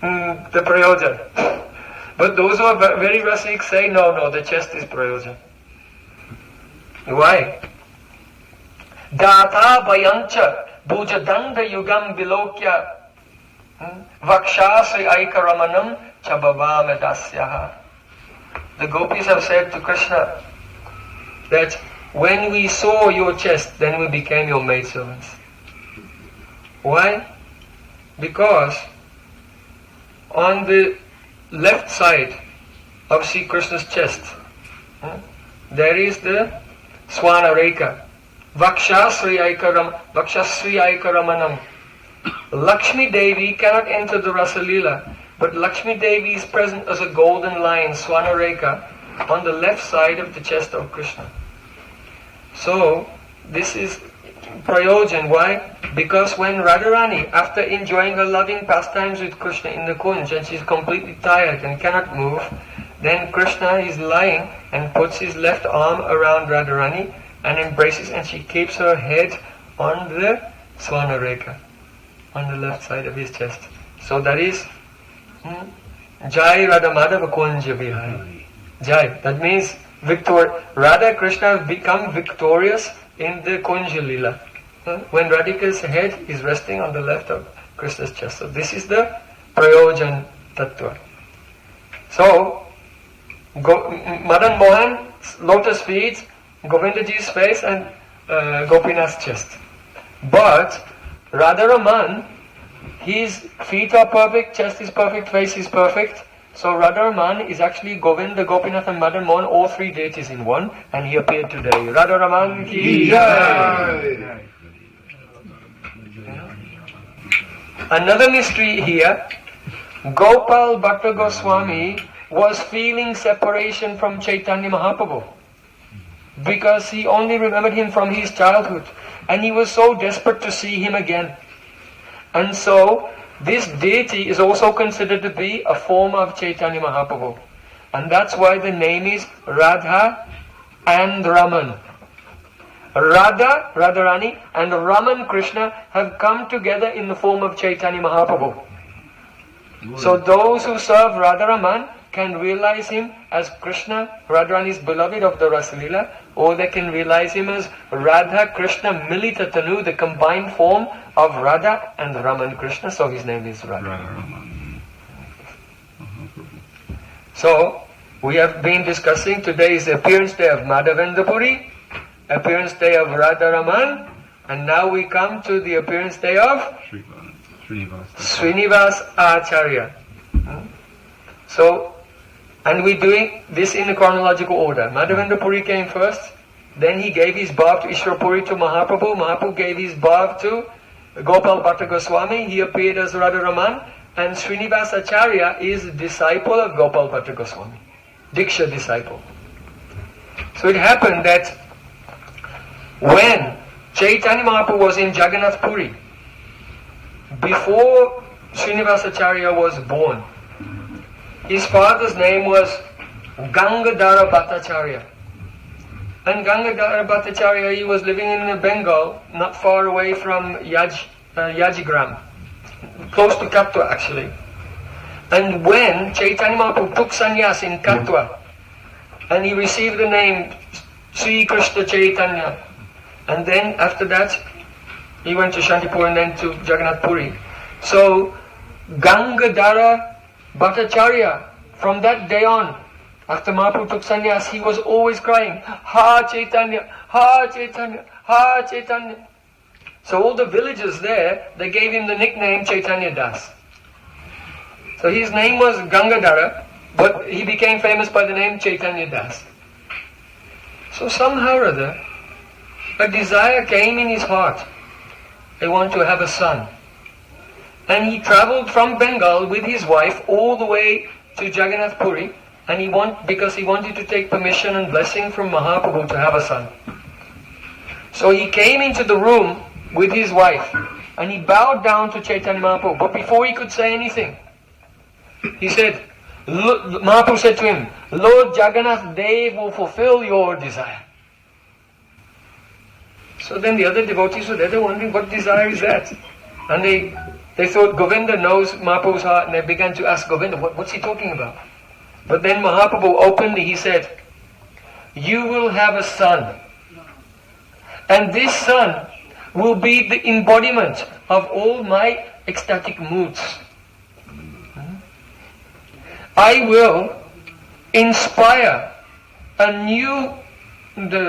A: the Prayojan. But those who are very Rasik say, no, the chest is Prayojan. Why? Data Bayancha Bhujadanda Yugam Bilokya Vakshasri Aikaramanam Chabhavama Dasyaha. The gopis have said to Krishna that when we saw your chest, then we became your maidservants. Why? Because on the left side of Sri Krishna's chest, there is the Swana Rekha. Vakshasri Aikaramanam. Lakshmi Devi cannot enter the Rasa Leela, but Lakshmi Devi is present as a golden line, Swana Rekha, on the left side of the chest of Krishna. So, this is Prayojan. Why? Because when Radharani, after enjoying her loving pastimes with Krishna in the Kunj, and she's completely tired and cannot move, then Krishna is lying and puts his left arm around Radharani and embraces, and she keeps her head on the Swana Rekha, on the left side of his chest. So that is Jai Radha Madhava Kunja Vihari. Jai, that means Radha Krishna have become victorious in the Kunja Leela. When Radhika's head is resting on the left of Krishna's chest. So this is the Prayojan Tattva. So, Madan Mohan's lotus feet, Govindaji's face and Gopinath's chest. But Radha-Raman, his feet are perfect, chest is perfect, face is perfect. So Radha-Raman is actually Govinda, Gopinath and Madan Mohan, all three deities in one, and he appeared today. Radha-Raman ki jai! Another mystery here, Gopal Bhatta Goswami was feeling separation from Chaitanya Mahaprabhu because he only remembered him from his childhood, and he was so desperate to see him again. And so this deity is also considered to be a form of Chaitanya Mahaprabhu, and that's why the name is Radha and Raman. Radha, Radharani, and Raman Krishna have come together in the form of Chaitanya Mahaprabhu. So those who serve Radha-Raman can realize him as Krishna, Radharani's beloved of the Rasalila, or they can realize him as Radha Krishna Milita Tanu, the combined form of Radha and Raman Krishna, so his name is Radha. So, we have been discussing, today is the appearance day of Madhavendra Puri, appearance day of Radha-Raman, and now we come to the appearance day of Srinivas Acharya. So, and we're doing this in a chronological order. Madhavendra Puri came first, then he gave his bhav to Ishwar Puri to Mahaprabhu, Mahaprabhu gave his bhav to Gopal Bhatta Goswami, he appeared as Radha-Raman, and Srinivas Acharya is a disciple of Gopal Bhatta Goswami, Diksha disciple. So it happened that when Chaitanya Mahaprabhu was in Jagannath Puri, before Srinivas Acharya was born, his father's name was Gangadhara Bhattacharya. And Gangadhara Bhattacharya, he was living in Bengal, not far away from Yajigram, close to Katwa actually. And when Chaitanya Mahaprabhu took sannyas in Katwa, and he received the name Sri Krishna Chaitanya, and then after that he went to Shantipur and then to Jagannath Puri. So Gangadhara Bhattacharya, from that day on, after Mahaprabhu took sannyas, he was always crying, Ha Chaitanya, Ha Chaitanya, Ha Chaitanya. So all the villagers there, they gave him the nickname Chaitanya Das. So his name was Gangadhara, but he became famous by the name Chaitanya Das. So somehow or other, a desire came in his heart. They want to have a son. And he travelled from Bengal with his wife all the way to Jagannath Puri, and because he wanted to take permission and blessing from Mahaprabhu to have a son. So he came into the room with his wife, and he bowed down to Chaitanya Mahaprabhu. But before he could say anything, he said, Mahaprabhu said to him, Lord Jagannath Dev will fulfill your desire. So then the other devotees were there, they were wondering, what desire is that? And they thought Govinda knows Mahaprabhu's heart, and they began to ask Govinda, what's he talking about? But then Mahaprabhu openly, he said, you will have a son. And this son will be the embodiment of all my ecstatic moods. I will inspire a new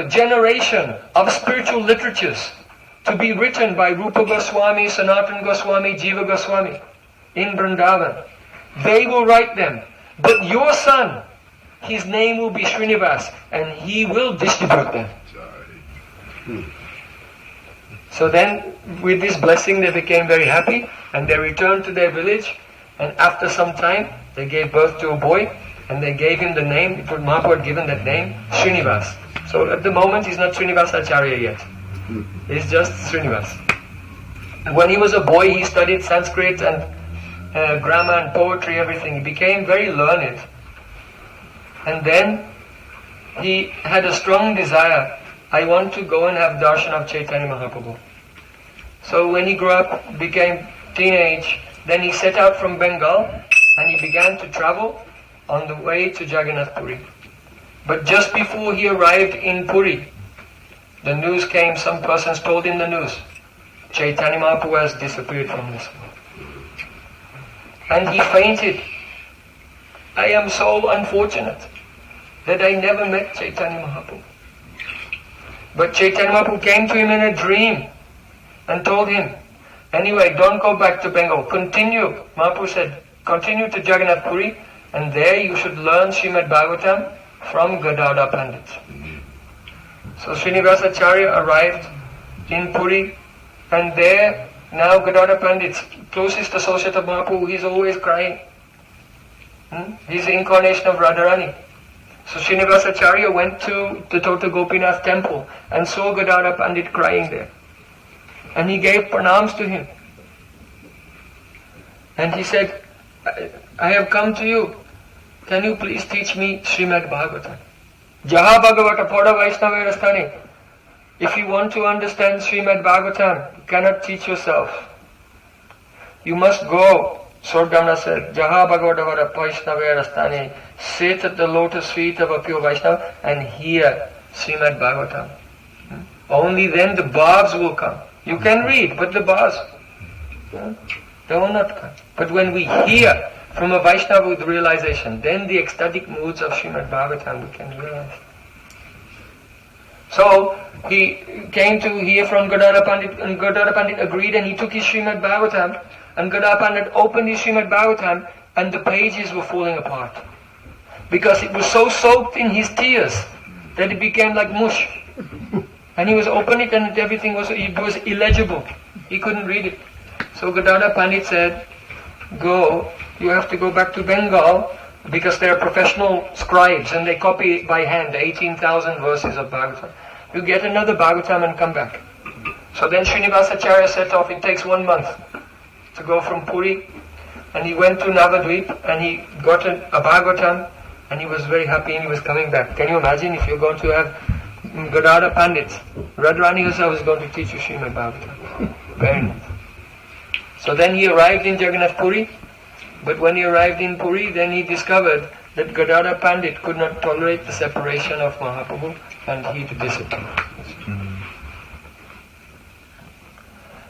A: generation of spiritual literatures to be written by Rupa Goswami, Sanatana Goswami, Jiva Goswami in Vrindavan. they will write them. But your son, his name will be Srinivas, and he will distribute them. So then, with this blessing, they became very happy, and they returned to their village, and after some time, they gave birth to a boy, and they gave him the name, Mahaprabhu had given that name, Srinivas. So at the moment, he's not Srinivas Acharya yet. He's just Srinivas. When he was a boy, he studied Sanskrit and grammar and poetry, everything. He became very learned. And then he had a strong desire, I want to go and have darshan of Chaitanya Mahaprabhu. So when he grew up, became teenage, then he set out from Bengal and he began to travel on the way to Jagannath Puri. But just before he arrived in Puri, the news came, some persons told him the news. Chaitanya Mahaprabhu has disappeared from this world. And he fainted. I am so unfortunate that I never met Chaitanya Mahaprabhu. But Chaitanya Mahaprabhu came to him in a dream and told him, anyway, don't go back to Bengal, continue. Mahaprabhu said, continue to Jagannath Puri, and there you should learn Srimad Bhagavatam from Gadada Pandit. So Srinivas Acharya arrived in Puri, and there now Gadada Pandit, closest associate of Mahaprabhu, he's always crying. He's the incarnation of Radha-Rani. So Srinivas Acharya went to the Tota Gopinath temple and saw Gadada Pandit crying there. And he gave pranams to him. And he said, I have come to you. Can you please teach me Srimad Bhagavatam? Jaha Bhagavata Pada Vaishnava Rastani. If you want to understand Srimad Bhagavatam, you cannot teach yourself. You must go. Sordana said, Jaha Bhagavata Vaishnava Rastani. Sit at the lotus feet of a pure Vaishnava and hear Srimad Bhagavatam. Only then the bhavs will come. You can read, but the bhavs, they will not come. But when we hear from a Vaishnava with realization, then the ecstatic moods of Srimad Bhagavatam we can realize. So he came to hear from Gadada Pandit, and Gadada Pandit agreed, and he took his Srimad Bhagavatam, and Gadada Pandit opened his Srimad Bhagavatam, and the pages were falling apart. Because it was so soaked in his tears that it became like mush. And he was opening it and everything was illegible. He couldn't read it. So Gadada Pandit said, go, you have to go back to Bengal because they are professional scribes and they copy by hand 18,000 verses of Bhagavatam. You get another Bhagavatam and come back. So then Srinivas Acharya set off. It takes 1 month to go from Puri, and he went to Navadvip and he got a Bhagavatam and he was very happy and he was coming back. Can you imagine if you're going to have Gadada Pandits? Radharani herself is going to teach you Srimad Bhagavatam. Very nice. So then he arrived in Jagannath Puri, but when he arrived in Puri, then he discovered that Gadada Pandit could not tolerate the separation of Mahaprabhu and he disappeared.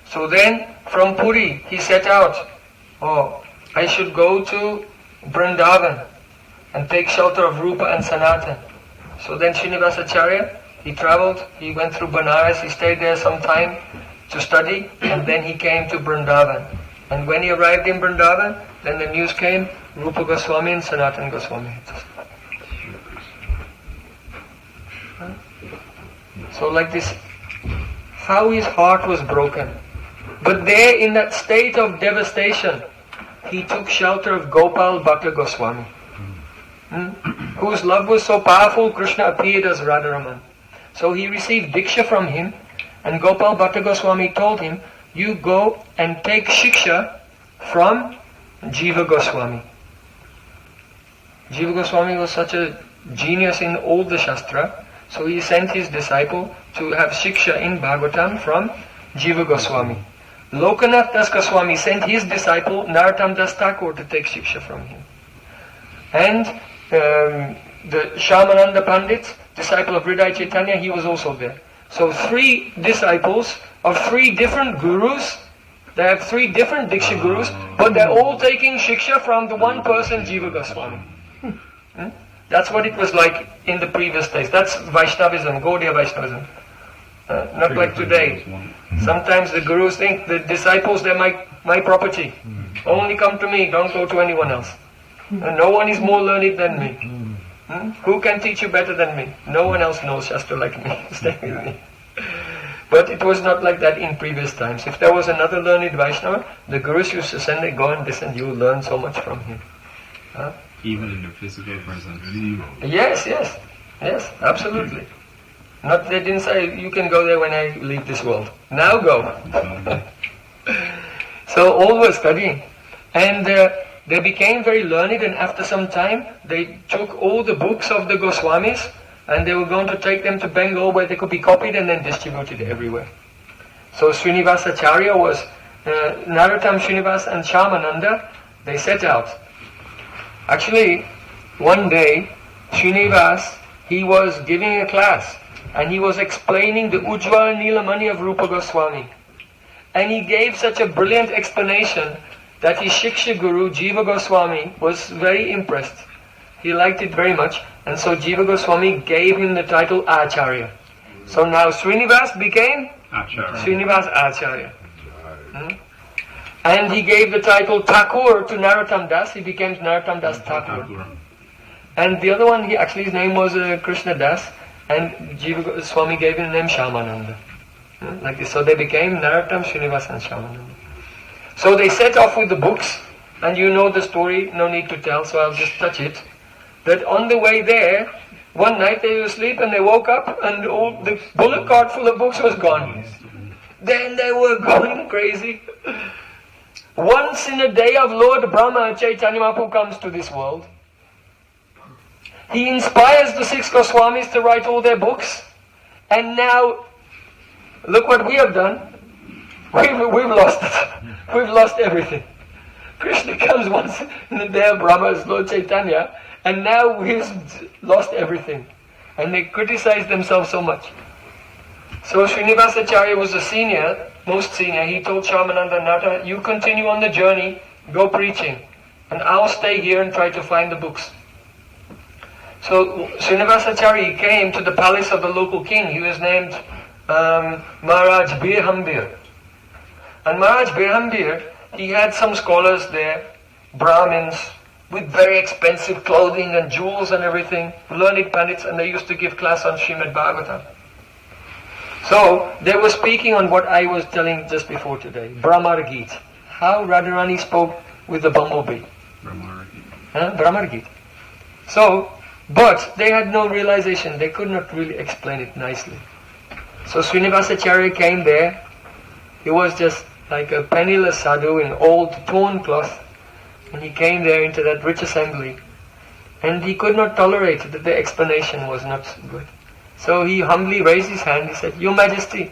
A: So then from Puri he set out, I should go to Vrindavan and take shelter of Rupa and Sanatan. So then Srinivas Acharya, he traveled, he went through Banaras, he stayed there some time to study, and then he came to Vrindavan. And when he arrived in Vrindavan, then the news came, Rupa Goswami and Sanatan Goswami. So like this, how his heart was broken. But there in that state of devastation, he took shelter of Gopal Bhatta Goswami, whose love was so powerful, Krishna appeared as Radha-Raman. So he received Diksha from him, and Gopal Bhatta Goswami told him, you go and take Shiksha from Jiva Goswami. Jiva Goswami was such a genius in all the Shastra, so he sent his disciple to have Shiksha in Bhagavatam from Jiva Goswami. Lokanath Das Goswami sent his disciple Narottam Das Thakur to take Shiksha from him. And the Shyamananda Pandit, disciple of Hridaya Chaitanya, he was also there. So 3 disciples of 3 different gurus. They have 3 different Diksha gurus, but they're all taking Shiksha from the one person, Jiva Goswami. That's what it was like in the previous days. That's Vaishnavism, Gaudiya Vaishnavism. Not like today. Sometimes the gurus think the disciples, they're my property. Only come to me, don't go to anyone else. And no one is more learned than me. Who can teach you better than me? No one else knows Shastra like me. Stay with me. But it was not like that in previous times. If there was another learned Vaishnava, the Gurus used to send it, go and listen, you will learn so much from him.
C: Even in a physical presence.
A: Yes, absolutely. Not they didn't say, you can go there when I leave this world. Now go. So all were studying. And they became very learned, and after some time, they took all the books of the Goswamis, and they were going to take them to Bengal where they could be copied and then distributed everywhere. So Srinivas Acharya was, Narottam Srinivas and Shyamananda, they set out. Actually, one day, Srinivas, he was giving a class, and he was explaining the Ujjwal Nilamani of Rupa Goswami. And he gave such a brilliant explanation that his Shiksha Guru, Jiva Goswami, was very impressed. He liked it very much, and so Jiva Goswami gave him the title Acharya. So now Srinivas became
C: Acharya.
A: Srinivas Acharya. And he gave the title Thakur to Narottam Das. He became Narottam Das Thakur. And the other one, his name was Krishna Das, and Jiva Goswami gave him the name Shyamananda. Like this. So they became Narottam, Srinivas and Shyamananda. So they set off with the books, and you know the story, no need to tell, so I'll just touch it. That on the way there, one night they were asleep and they woke up and all the bullock cart full of books was gone. Then they were going crazy. Once in a day of Lord Brahma, Chaitanya Mahaprabhu comes to this world. He inspires the 6 Goswamis to write all their books. And now, look what we have done. We've lost it. We've lost everything. Krishna comes once in the day of Brahma as Lord Chaitanya, and now we've lost everything. And they criticize themselves so much. So Srinivas Acharya was the senior, most senior. He told Shyamananda, Nata, you continue on the journey, go preaching, and I'll stay here and try to find the books. So Srinivas Acharya came to the palace of the local king. He was named Maharaj Birhambir. And Maharaj Birhambir, he had some scholars there, Brahmins, with very expensive clothing and jewels and everything, learned pandits, and they used to give class on Srimad Bhagavatam. So they were speaking on what I was telling just before today, Brahmar Geet, how Radharani spoke with the bumblebee. Brahmar Geet. So, but they had no realization, they could not really explain it nicely. So Srinivas Acharya came there. He was just like a penniless sadhu in old torn cloth, and he came there into that rich assembly, and he could not tolerate that the explanation was not good. So he humbly raised his hand. He said, Your Majesty,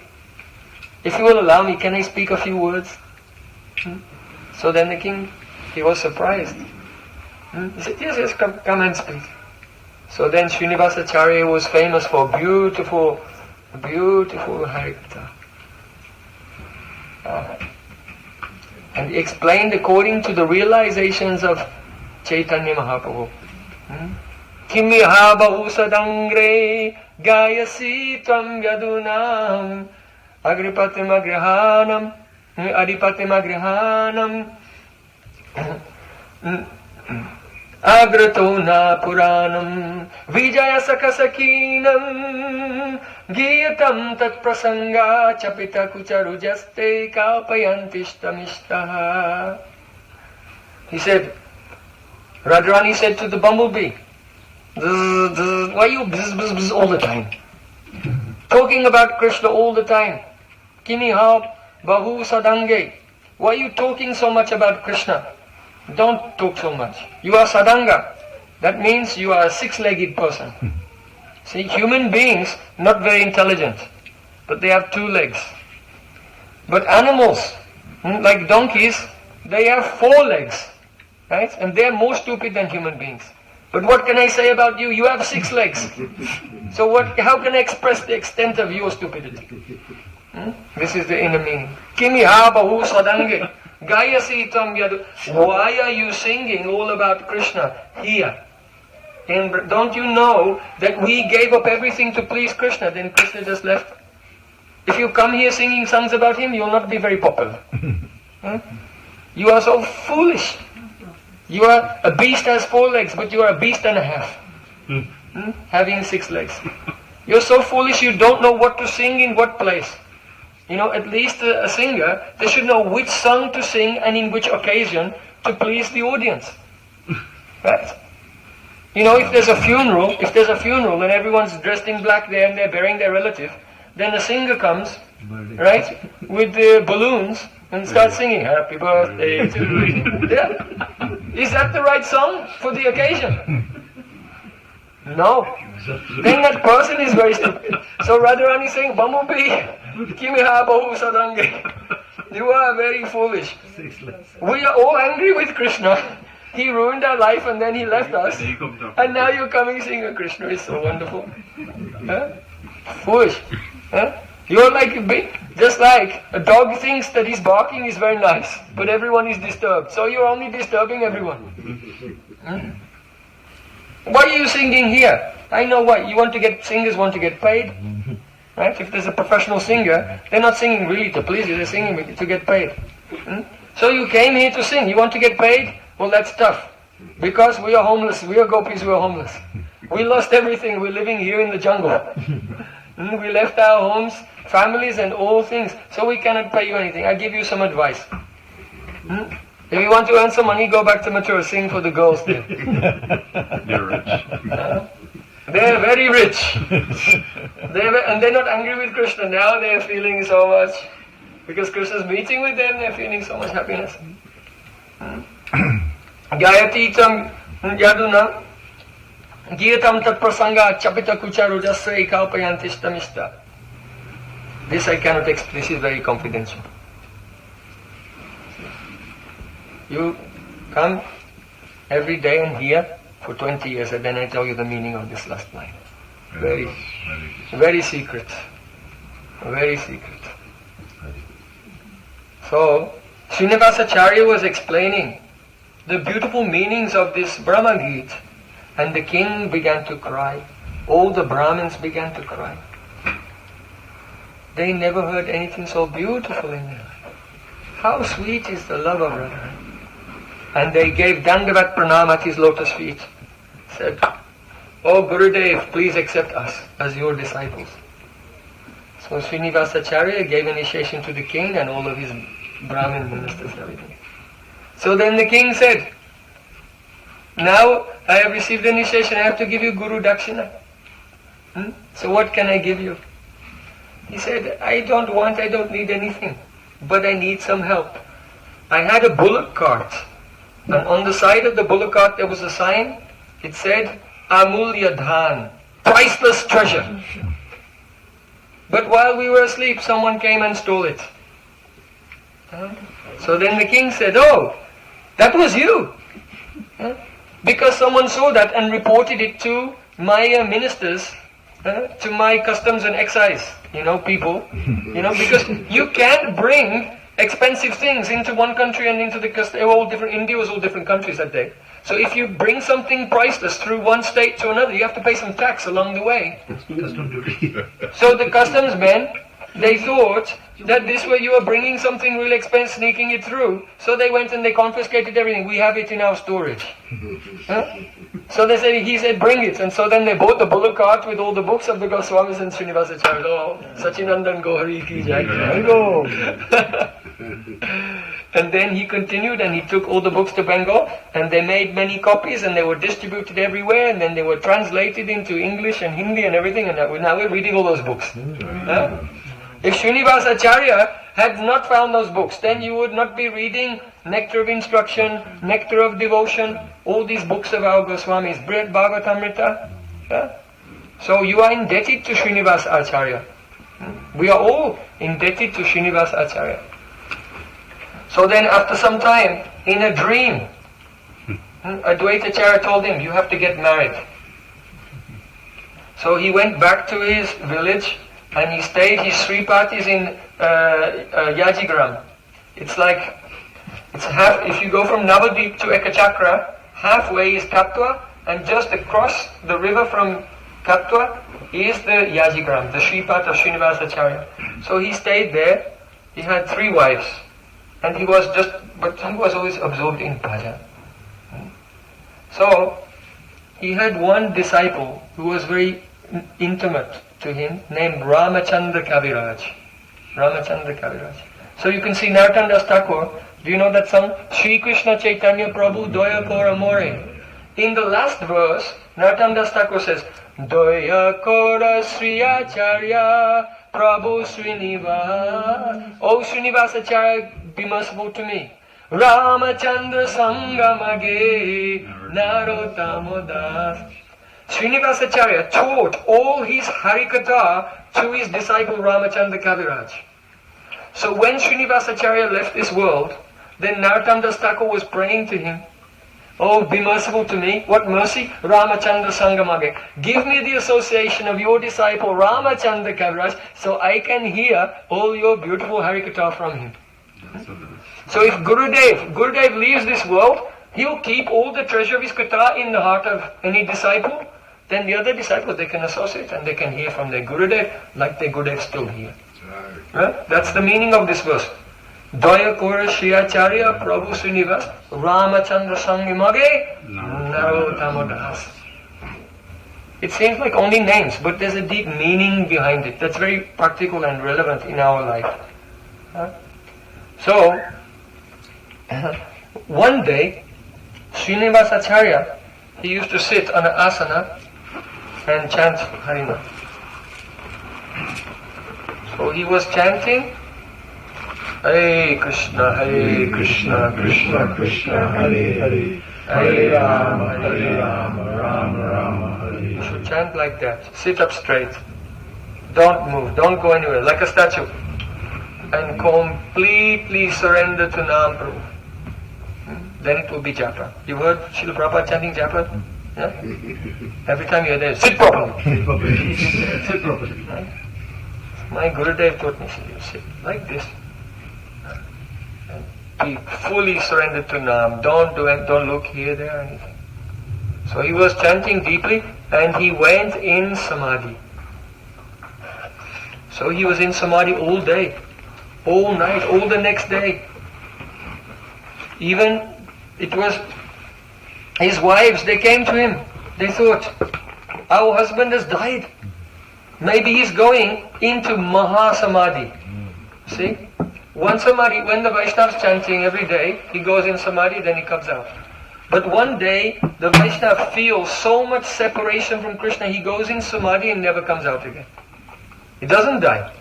A: if you will allow me, can I speak a few words? So then the king, he was surprised. He said, yes, come and speak. So then Srinivas Acharya was famous for beautiful Harikatha. And he explained according to the realizations of Chaitanya Mahaprabhu. Kimiha bahu sadangre gayasi tvam yadunam agripatim agrihanam agrato na puranam vijaya sakasakinam giyatam tat prasanga chapita kucharujaste kalpayantishtamishtaha. He said, Radharani said to the bumblebee, why are you bzz all the time? Talking about Krishna all the time. Kimiha bahu sadange. Why are you talking so much about Krishna? Don't talk so much. You are sadanga. That means you are a 6-legged person. See, human beings, not very intelligent, but they have 2 legs. But animals, like donkeys, they have 4 legs. Right? And they are more stupid than human beings. But what can I say about you? You have 6 legs. So how can I express the extent of your stupidity? This is the inner meaning. Kimiha bahu sadange. Gayasi tam yadu. Why are you singing all about Krishna here? And don't you know that we gave up everything to please Krishna, then Krishna just left? If you come here singing songs about him, you'll not be very popular. You are so foolish. You are a beast has 4 legs, but you are a beast and a half. Having 6 legs. You're so foolish you don't know what to sing in what place. At least a singer, they should know which song to sing and in which occasion to please the audience. Right? If there's a funeral and everyone's dressed in black there and they're burying their relative, then a singer comes, right, with the balloons and starts singing, "Happy birthday to you." Yeah. Is that the right song for the occasion? No. Then that person is very stupid. So Radha-Rani is saying, "Bumblebee, kimiha bahu sadange." You are very foolish. We are all angry with Krishna. He ruined our life and then he left us. And now you're coming singing Krishna is so wonderful. Huh? Foolish. Huh? You're just like a dog thinks that his barking is very nice, but everyone is disturbed. So you're only disturbing everyone. Why are you singing here? I know why. Singers want to get paid. Right? If there's a professional singer, they're not singing really to please you, they're singing to get paid. So you came here to sing. You want to get paid? Well, that's tough. Because we are homeless. We are gopis, we are homeless. We lost everything. We're living here in the jungle. We left our homes, families and all things. So we cannot pay you anything. I give you some advice. If you want to earn some money, go back to Mathura, sing for the girls there.
C: They're rich.
A: They're very rich. And they're not angry with Krishna. Now they're feeling so much. Because Krishna's meeting with them, they're feeling so much happiness. Gayati tam yaduna Giyatam tat prasanga chapita kucharu jasya ikalpayantistamista. This I cannot explain. This is very confidential. You come every day and hear for 20 years and then I tell you the meaning of this last line. Very secret. Very secret. So, Srinivas Acharya was explaining the beautiful meanings of this Brahma Gita, and the king began to cry. All the Brahmins began to cry. They never heard anything so beautiful in their life. How sweet is the love of Radha. And they gave Dandavat Pranam at his lotus feet. Said, "Oh Gurudev, please accept us as your disciples." So Srinivas Acharya gave initiation to the king and all of his Brahmin ministers and everything. So then the king said, "Now I have received initiation, I have to give you Guru Dakshina. So what can I give you?" He said, I don't need anything, but I need some help. I had a bullock cart, and on the side of the bullock cart there was a sign. It said, "Amulya Dhan," priceless treasure. But while we were asleep, someone came and stole it. So then the king said, "Oh, that was you." Because someone saw that and reported it to my ministers, to my customs and excise, people. Because you can't bring expensive things into one country and into the customs. India was all different countries that day. So if you bring something priceless through one state to another, you have to pay some tax along the way. So the customs men, they thought that this way you are bringing something really expensive, sneaking it through. So they went and they confiscated everything. We have it in our storage. So he said, "Bring it." And so then they bought the bullock cart with all the books of the Goswamis and Srinivas Acharya. Oh, Sachinandan Gohari ki jai. Go. And then he continued and he took all the books to Bengal and they made many copies and they were distributed everywhere and then they were translated into English and Hindi and everything, and now we're reading all those books. If Srinivas Acharya had not found those books, then you would not be reading Nectar of Instruction, Nectar of Devotion, all these books of our Goswamis, Bhagavatamrita. So you are indebted to Srinivas Acharya. We are all indebted to Srinivas Acharya. So then after some time, in a dream, Advaita Acharya told him, "You have to get married." So he went back to his village and he stayed. His Sripat is in Yajigram. It's half. If you go from Navadvip to Ekachakra, halfway is Katwa, and just across the river from Katwa is the Yajigram, the Sripat of Srinivas Acharya. So he stayed there. He had 3 wives, and he was just but he was always absorbed in bhajan. So, he had one disciple who was very intimate to him, named Ramachandra Kaviraj. Ramachandra Kaviraj. So you can see Narottam Thakur. Do you know that song? Shri Krishna Chaitanya Prabhu Doya Kor Amore. In the last verse, Narottam Thakur says, Doya Kora Sri Acharya Prabhu Srinivas. Oh Srinivas Acharya, be merciful to me. Ramachandra Sangamage Narottama Das. Srinivas Acharya taught all his Harikatha to his disciple Ramachandra Kaviraj. So when Srinivas Acharya left this world, then Narottam Thakur was praying to him, oh, be merciful to me. What mercy? Ramachandra Sangamage. Give me the association of your disciple Ramachandra Kaviraj so I can hear all your beautiful Harikatha from him. So if Gurudev leaves this world, he'll keep all the treasure of his katha in the heart of any disciple. Then the other disciples, they can associate and they can hear from their Gurudev like their Gurudev still hear. Right? That's the meaning of this verse. Daya Kora Shri Acharya Prabhu Srinivas Ramachandra Sangimage Narottama Das. It seems like only names, but there's a deep meaning behind it that's very practical and relevant in our life. So, one day, Srinivas Acharya, he used to sit on an asana and chant Harina. So he was chanting, Hare Krishna, Krishna Krishna, Hare Hare, Hare Rama, Rama Rama, Hare. You should chant like that. Sit up straight. Don't move. Don't go anywhere. Like a statue. And completely surrender to Nam Prabhu. Then it will be japa. You heard Srila Prabhupada chanting japa? Yeah? Every time you're there, sit properly. Sit properly. Right? My Gurudev taught me, sit like this. And be fully surrendered to Nam. Don't look here, there, or anything. So he was chanting deeply and he went in samadhi. So he was in samadhi all day, all night, all the next day. Even it was his wives, they came to him. They thought, our husband has died. Maybe he's going into Maha Samadhi. See? One samadhi, when the Vaishnava's chanting every day, he goes in samadhi, then he comes out. But one day, the Vaishnava feels so much separation from Krishna, he goes in samadhi and never comes out again. He doesn't die.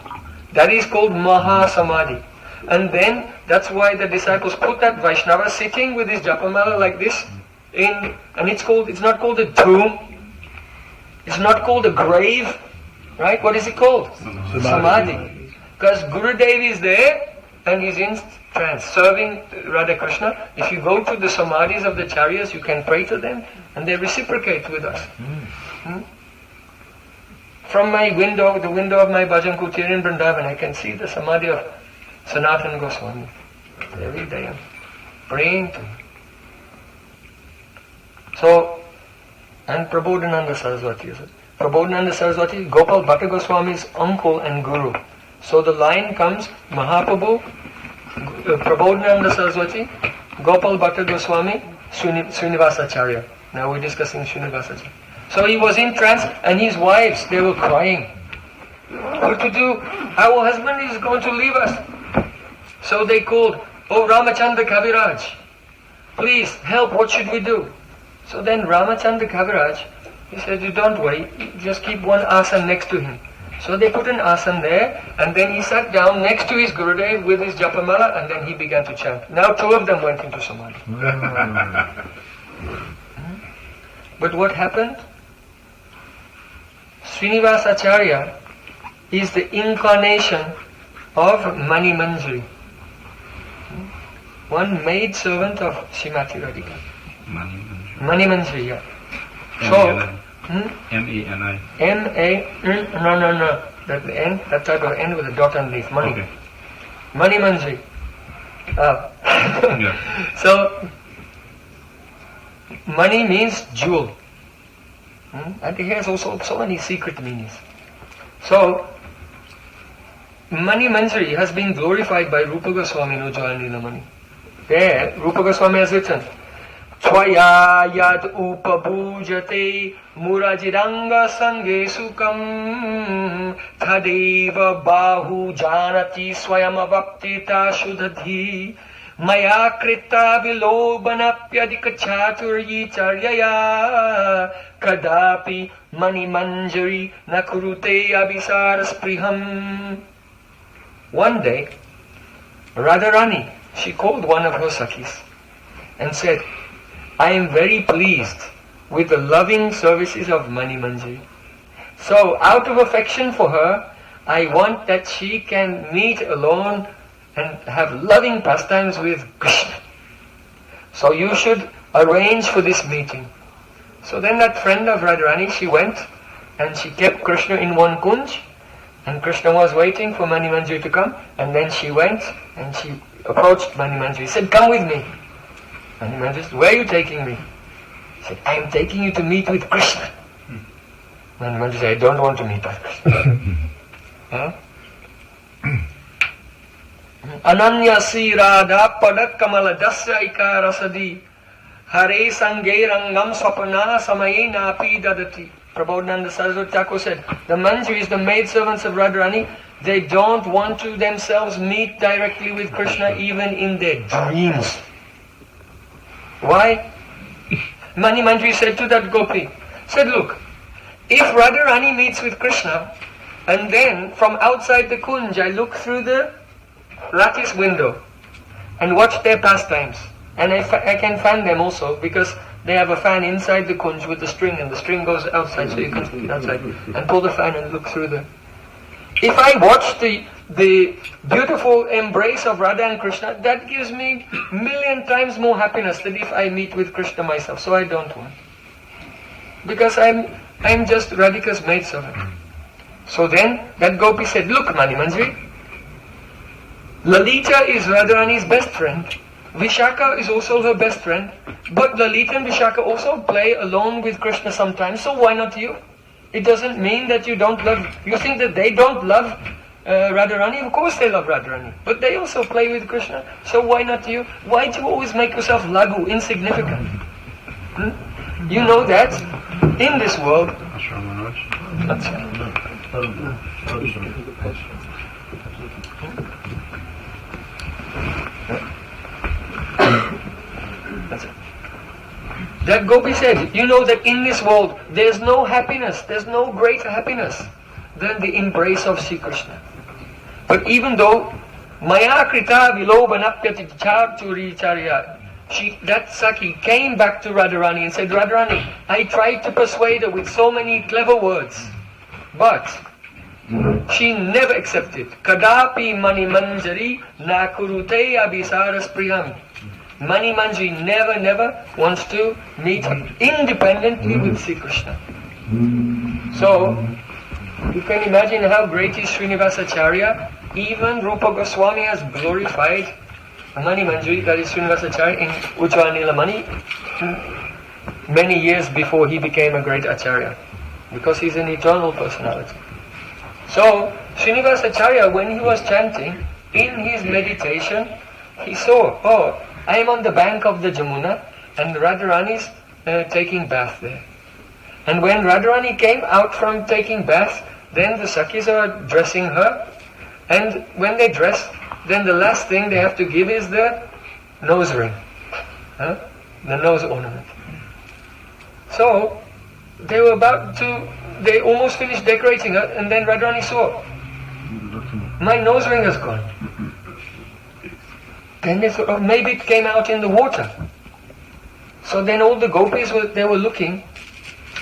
A: That is called Maha Samadhi. And then, that's why the disciples put that Vaishnava sitting with his japamala like this, and it's not called a tomb, it's not called a grave, right? What is it called? Samadhi. Because Gurudev is there, and he's in trance, serving Radha Krishna. If you go to the samadhis of the Acharyas, you can pray to them, and they reciprocate with us. From my window, the window of my bhajan kutir in Vrindavan, I can see the samadhi of Sanatana Goswami. Every day I'm praying to him. So, and Prabodhananda Saraswati. Prabodhananda Saraswati, Gopal Bhatta Goswami's uncle and guru. So the line comes, Mahaprabhu, Prabodhananda Saraswati, Gopal Bhatta Goswami, Srinivas Acharya. Now we're discussing Srinivas Acharya. So he was in trance and his wives, they were crying. What to do? Our husband is going to leave us. So they called, oh Ramachandra Kaviraj, please help, what should we do? So then Ramachandra Kaviraj, he said, you don't worry, just keep one asana next to him. So they put an asana there, and then he sat down next to his Gurudev with his japamala, and then he began to chant. Now two of them went into samadhi. But what happened? Srinivas Acharya is the incarnation of Mani Manjari, one maid servant of Srimati Radhika. Mani Manjari, yeah. So,
C: M-E-N-I.
A: No. That type of N with a dot underneath. Mani.
C: Okay.
A: Mani Manjari.
C: Yeah.
A: So, Mani means jewel. And it has also so many secret meanings. So, Mani Manjari has been glorified by Rupa Goswami in Ujjwala Nilamani. There, Rupa Goswami has written, Tvaya yad upabhujate murajiranga sange sukam tadeva bahu janati swayamavaptita shuddhadhi maya krita vilobanapyadika chaturyi charyaya kadapi mani manjari nakurute abhisaraspriham. One day, Radha-Rani, she called one of her Sakhis and said, I am very pleased with the loving services of Mani Manjari. So, out of affection for her, I want that she can meet alone and have loving pastimes with Krishna. So you should arrange for this meeting. So then that friend of Radharani, she went and she kept Krishna in one kunj, and Krishna was waiting for Mani Manjari to come, and then she went and she approached Mani Manjari, said, come with me. Mani Manjari said, where are you taking me? He said, I am taking you to meet with Krishna. Mani Manjari said, I don't want to meet with Krishna. Huh? Ananya si radha padak kamala dasya ikarasadi hare sange rangam swapana samaye napi dadati. Prabodhananda Saraswati Thakur said, the Manjaris, the maidservants of Radharani, they don't want to themselves meet directly with Krishna even in their dreams. Why? Mani Manjari said to that gopi, said, look, if Radharani meets with Krishna, and then from outside the kunj I look through the lattice window and watch their pastimes, and I can fan them also, because they have a fan inside the kunj with the string, and the string goes outside, so you can sit outside and pull the fan and look through the... If I watch the beautiful embrace of Radha and Krishna, that gives me 1,000,000 times more happiness than if I meet with Krishna myself. So I don't want, because I'm just Radhika's maidservant. So then that gopi said, look, Mani Manjari, Lalita is Radharani's best friend. Vishaka is also her best friend. But Lalita and Vishaka also play alone with Krishna sometimes. So why not you? It doesn't mean that you don't love... You think that they don't love Radharani? Of course they love Radharani. But they also play with Krishna. So why not you? Why do you always make yourself lagu, insignificant? You know that in this world... That's it. That gopi said, you know that in this world there's no happiness, there's no greater happiness than the embrace of Sri Krishna. But even though Maya Krita Vilobanapyati Chaturi Charya, that Sakhi came back to Radharani and said, Radharani, I tried to persuade her with so many clever words, but she never accepted. Kadapi Mani Manjari Nakurute Abhisaras Priyam. Mani Manjari never wants to meet independently with Sri Krishna. So, you can imagine how great is Srinivas Acharya. Even Rupa Goswami has glorified Mani Manjari, that is Srinivas Acharya, in Ujjvala Nilamani many years before he became a great Acharya, because he's an eternal personality. So, Srinivas Acharya, when he was chanting, in his meditation, he saw, I am on the bank of the Jamuna, and Radharani is taking bath there. And when Radharani came out from taking bath, then the Sakhis are dressing her, and when they dress, then the last thing they have to give is the nose ring, the nose ornament. So, they almost finished decorating her, and then Radharani saw, my nose ring has gone. Then they thought, maybe it came out in the water. So then all the gopis they were looking,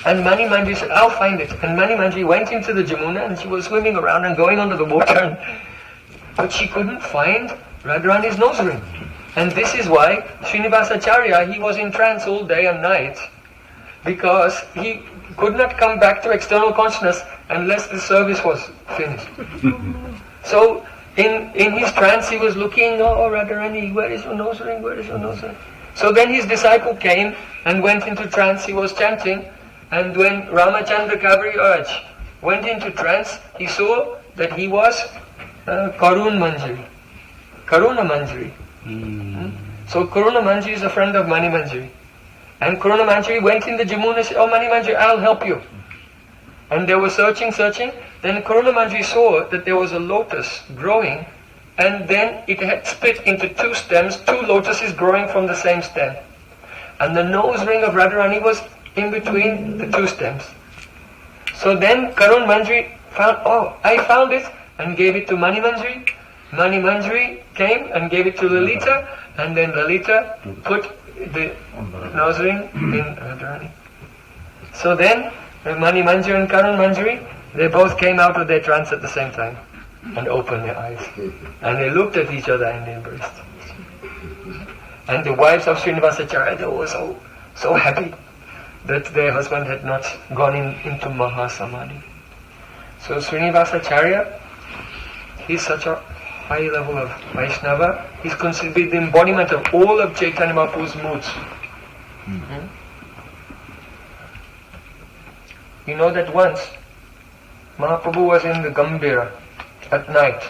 A: and Mani Manjari said, I'll find it. And Mani Manjari went into the Jamuna, and she was swimming around and going under the water, but she couldn't find Radharani's nose ring. And this is why Srinivas Acharya, he was in trance all day and night, because he could not come back to external consciousness unless the service was finished. So in his trance he was looking, Radharani, where is your nose ring? Where is your nose ring? So then his disciple came and went into trance. He was chanting, and when Ramachandra Kaviraj went into trance, he saw that he was Karuna Manjari. So Karuna Manjari is a friend of Mani Manjari. And Karuna Manjari went in the Jamuna and said, "Oh Mani Manjari, I'll help you." And they were searching. Then Karuna Manjari saw that there was a lotus growing, and then it had split into two stems, two lotuses growing from the same stem. And the nose ring of Radharani was in between the two stems. So then Karuna Manjari found, "Oh, I found it," and gave it to Mani Manjari. Mani Manjari came and gave it to Lalita, and then Lalita put the nose ring in Radharani. So then Mani Manjari and Karuna Manjari, they both came out of their trance at the same time and opened their eyes. And they looked at each other and they embraced. And the wives of Srinivas Acharya, they were so happy that their husband had not gone into Mahasamadhi. So Srinivas Acharya, he's such a high level of Vaishnava. He's considered the embodiment of all of Chaitanya Mahaprabhu's moods. You know that once Mahaprabhu was in the Gambhira at night,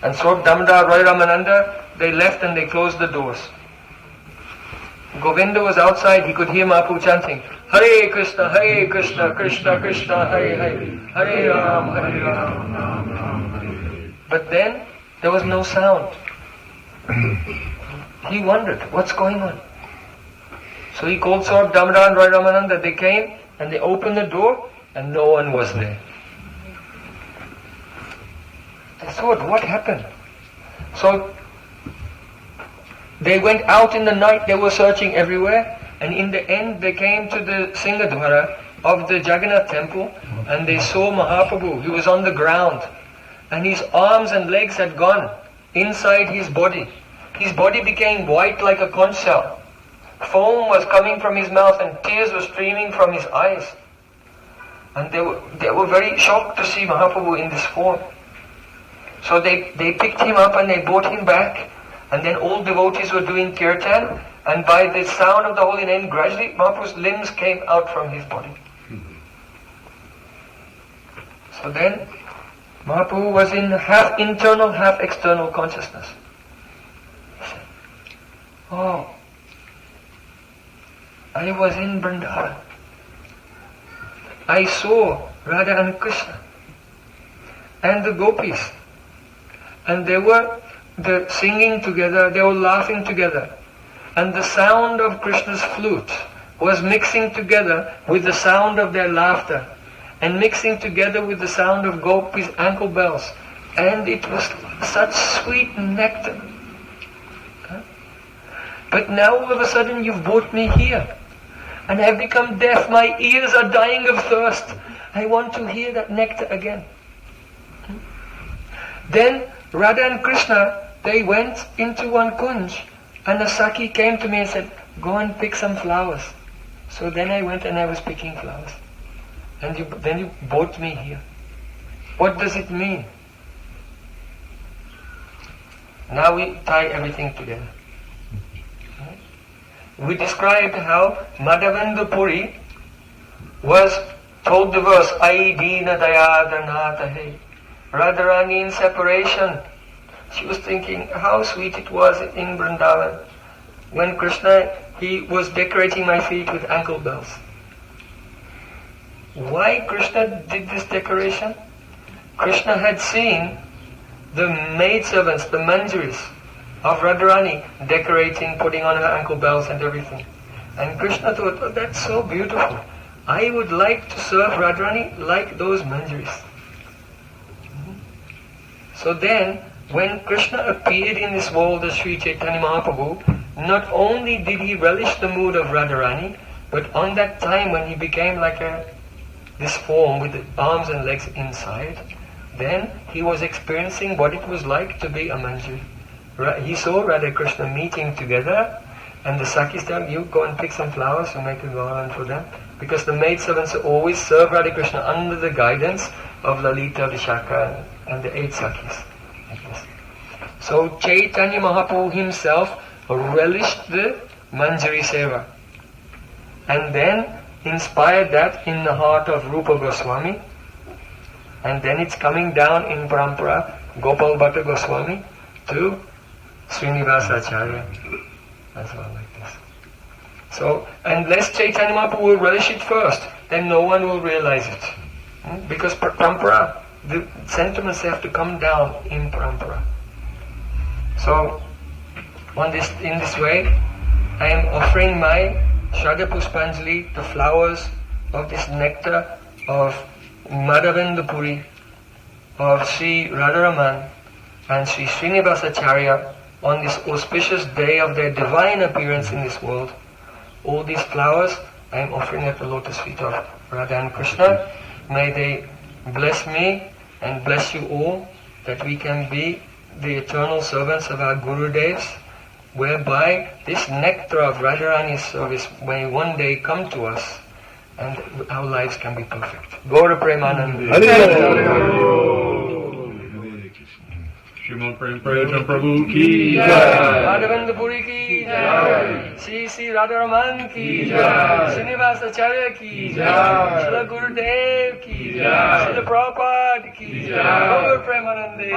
A: and Srila Damodar, Radha-Raman, they left and they closed the doors. Govinda was outside, he could hear Mahaprabhu chanting, "Hare Krishna, Krishna Krishna, Hare Hare, Hare Ram, Hare Ram." But then there was no sound. He wondered, what's going on? So he called Srila Damodar and Radha-Raman, they came and they opened the door and no one was there. They thought, what happened? So they went out in the night, they were searching everywhere, and in the end they came to the Singadwara of the Jagannath temple, and they saw Mahaprabhu. He was on the ground, and his arms and legs had gone inside his body. His body became white like a conch shell. Foam was coming from his mouth and tears were streaming from his eyes. And they were very shocked to see Mahaprabhu in this form. So they picked him up and they brought him back. And then all devotees were doing kirtan, and by the sound of the holy name, gradually Mahaprabhu's limbs came out from his body. So then Mahaprabhu was in half internal, half external consciousness. He said, "Oh, I was in Vrindavan. I saw Radha and Krishna and the gopis, and they were singing together, they were laughing together, and the sound of Krishna's flute was mixing together with the sound of their laughter, and mixing together with the sound of gopis' ankle bells, and it was such sweet nectar. But now all of a sudden you've brought me here, and I've become deaf, my ears are dying of thirst. I want to hear that nectar again." Then Radha and Krishna, they went into one kunj, and a Saki came to me and said, "Go and pick some flowers." So then I went and I was picking flowers. And then you brought me here. What does it mean? Now we tie everything together. We described how Madhavendra Puri was told the verse, "Ai Dina Dayadanata He." Radharani in separation. She was thinking how sweet it was in Vrindavan when Krishna, he was decorating my feet with ankle bells. Why Krishna did this decoration? Krishna had seen the maidservants, the manjaris of Radharani decorating, putting on her ankle bells and everything. And Krishna thought, "Oh, that's so beautiful. I would like to serve Radharani like those manjaris." So then, when Krishna appeared in this world as Sri Chaitanya Mahaprabhu, not only did he relish the mood of Radharani, but on that time when he became like this form with the arms and legs inside, then he was experiencing what it was like to be a manjari. He saw Radha Krishna meeting together, and the Sakis tell him, "You go and pick some flowers and make a garland for them," because the maidservants always serve Radha Krishna under the guidance of Lalita, Vishaka, and the 8 Sakis. Like this. So Chaitanya Mahaprabhu himself relished the Manjari Seva, and then inspired that in the heart of Rupa Goswami, and then it's coming down in Parampara, Gopal Bhatta Goswami, to Srinivas Acharya as well, like this. So, unless Chaitanya Mahaprabhu will relish it first, then no one will realize it. Because parampara, the sentiments have to come down in parampara. So, in this way, I am offering my Shraddha Puspanjali, the flowers of this nectar of Madhavendra Puri, of Sri Radha-Raman and Sri Srinivas Acharya on this auspicious day of their divine appearance in this world. All these flowers I am offering at the lotus feet of Radha and Krishna. May they bless me and bless you all, that we can be the eternal servants of our Gurudevs, whereby this nectar of Radharani's service may one day come to us and our lives can be perfect. Gaura Premanande.
C: Shrimad Prem Prayojan Prabhu ki jai.
A: Madhavendra Puri ki jai. Sri Radha-Raman ki jai. Srinivas Acharya ki jai. Srila Gurudev ki jai. Srila Prabhupada ki jai. Gaura Premanande.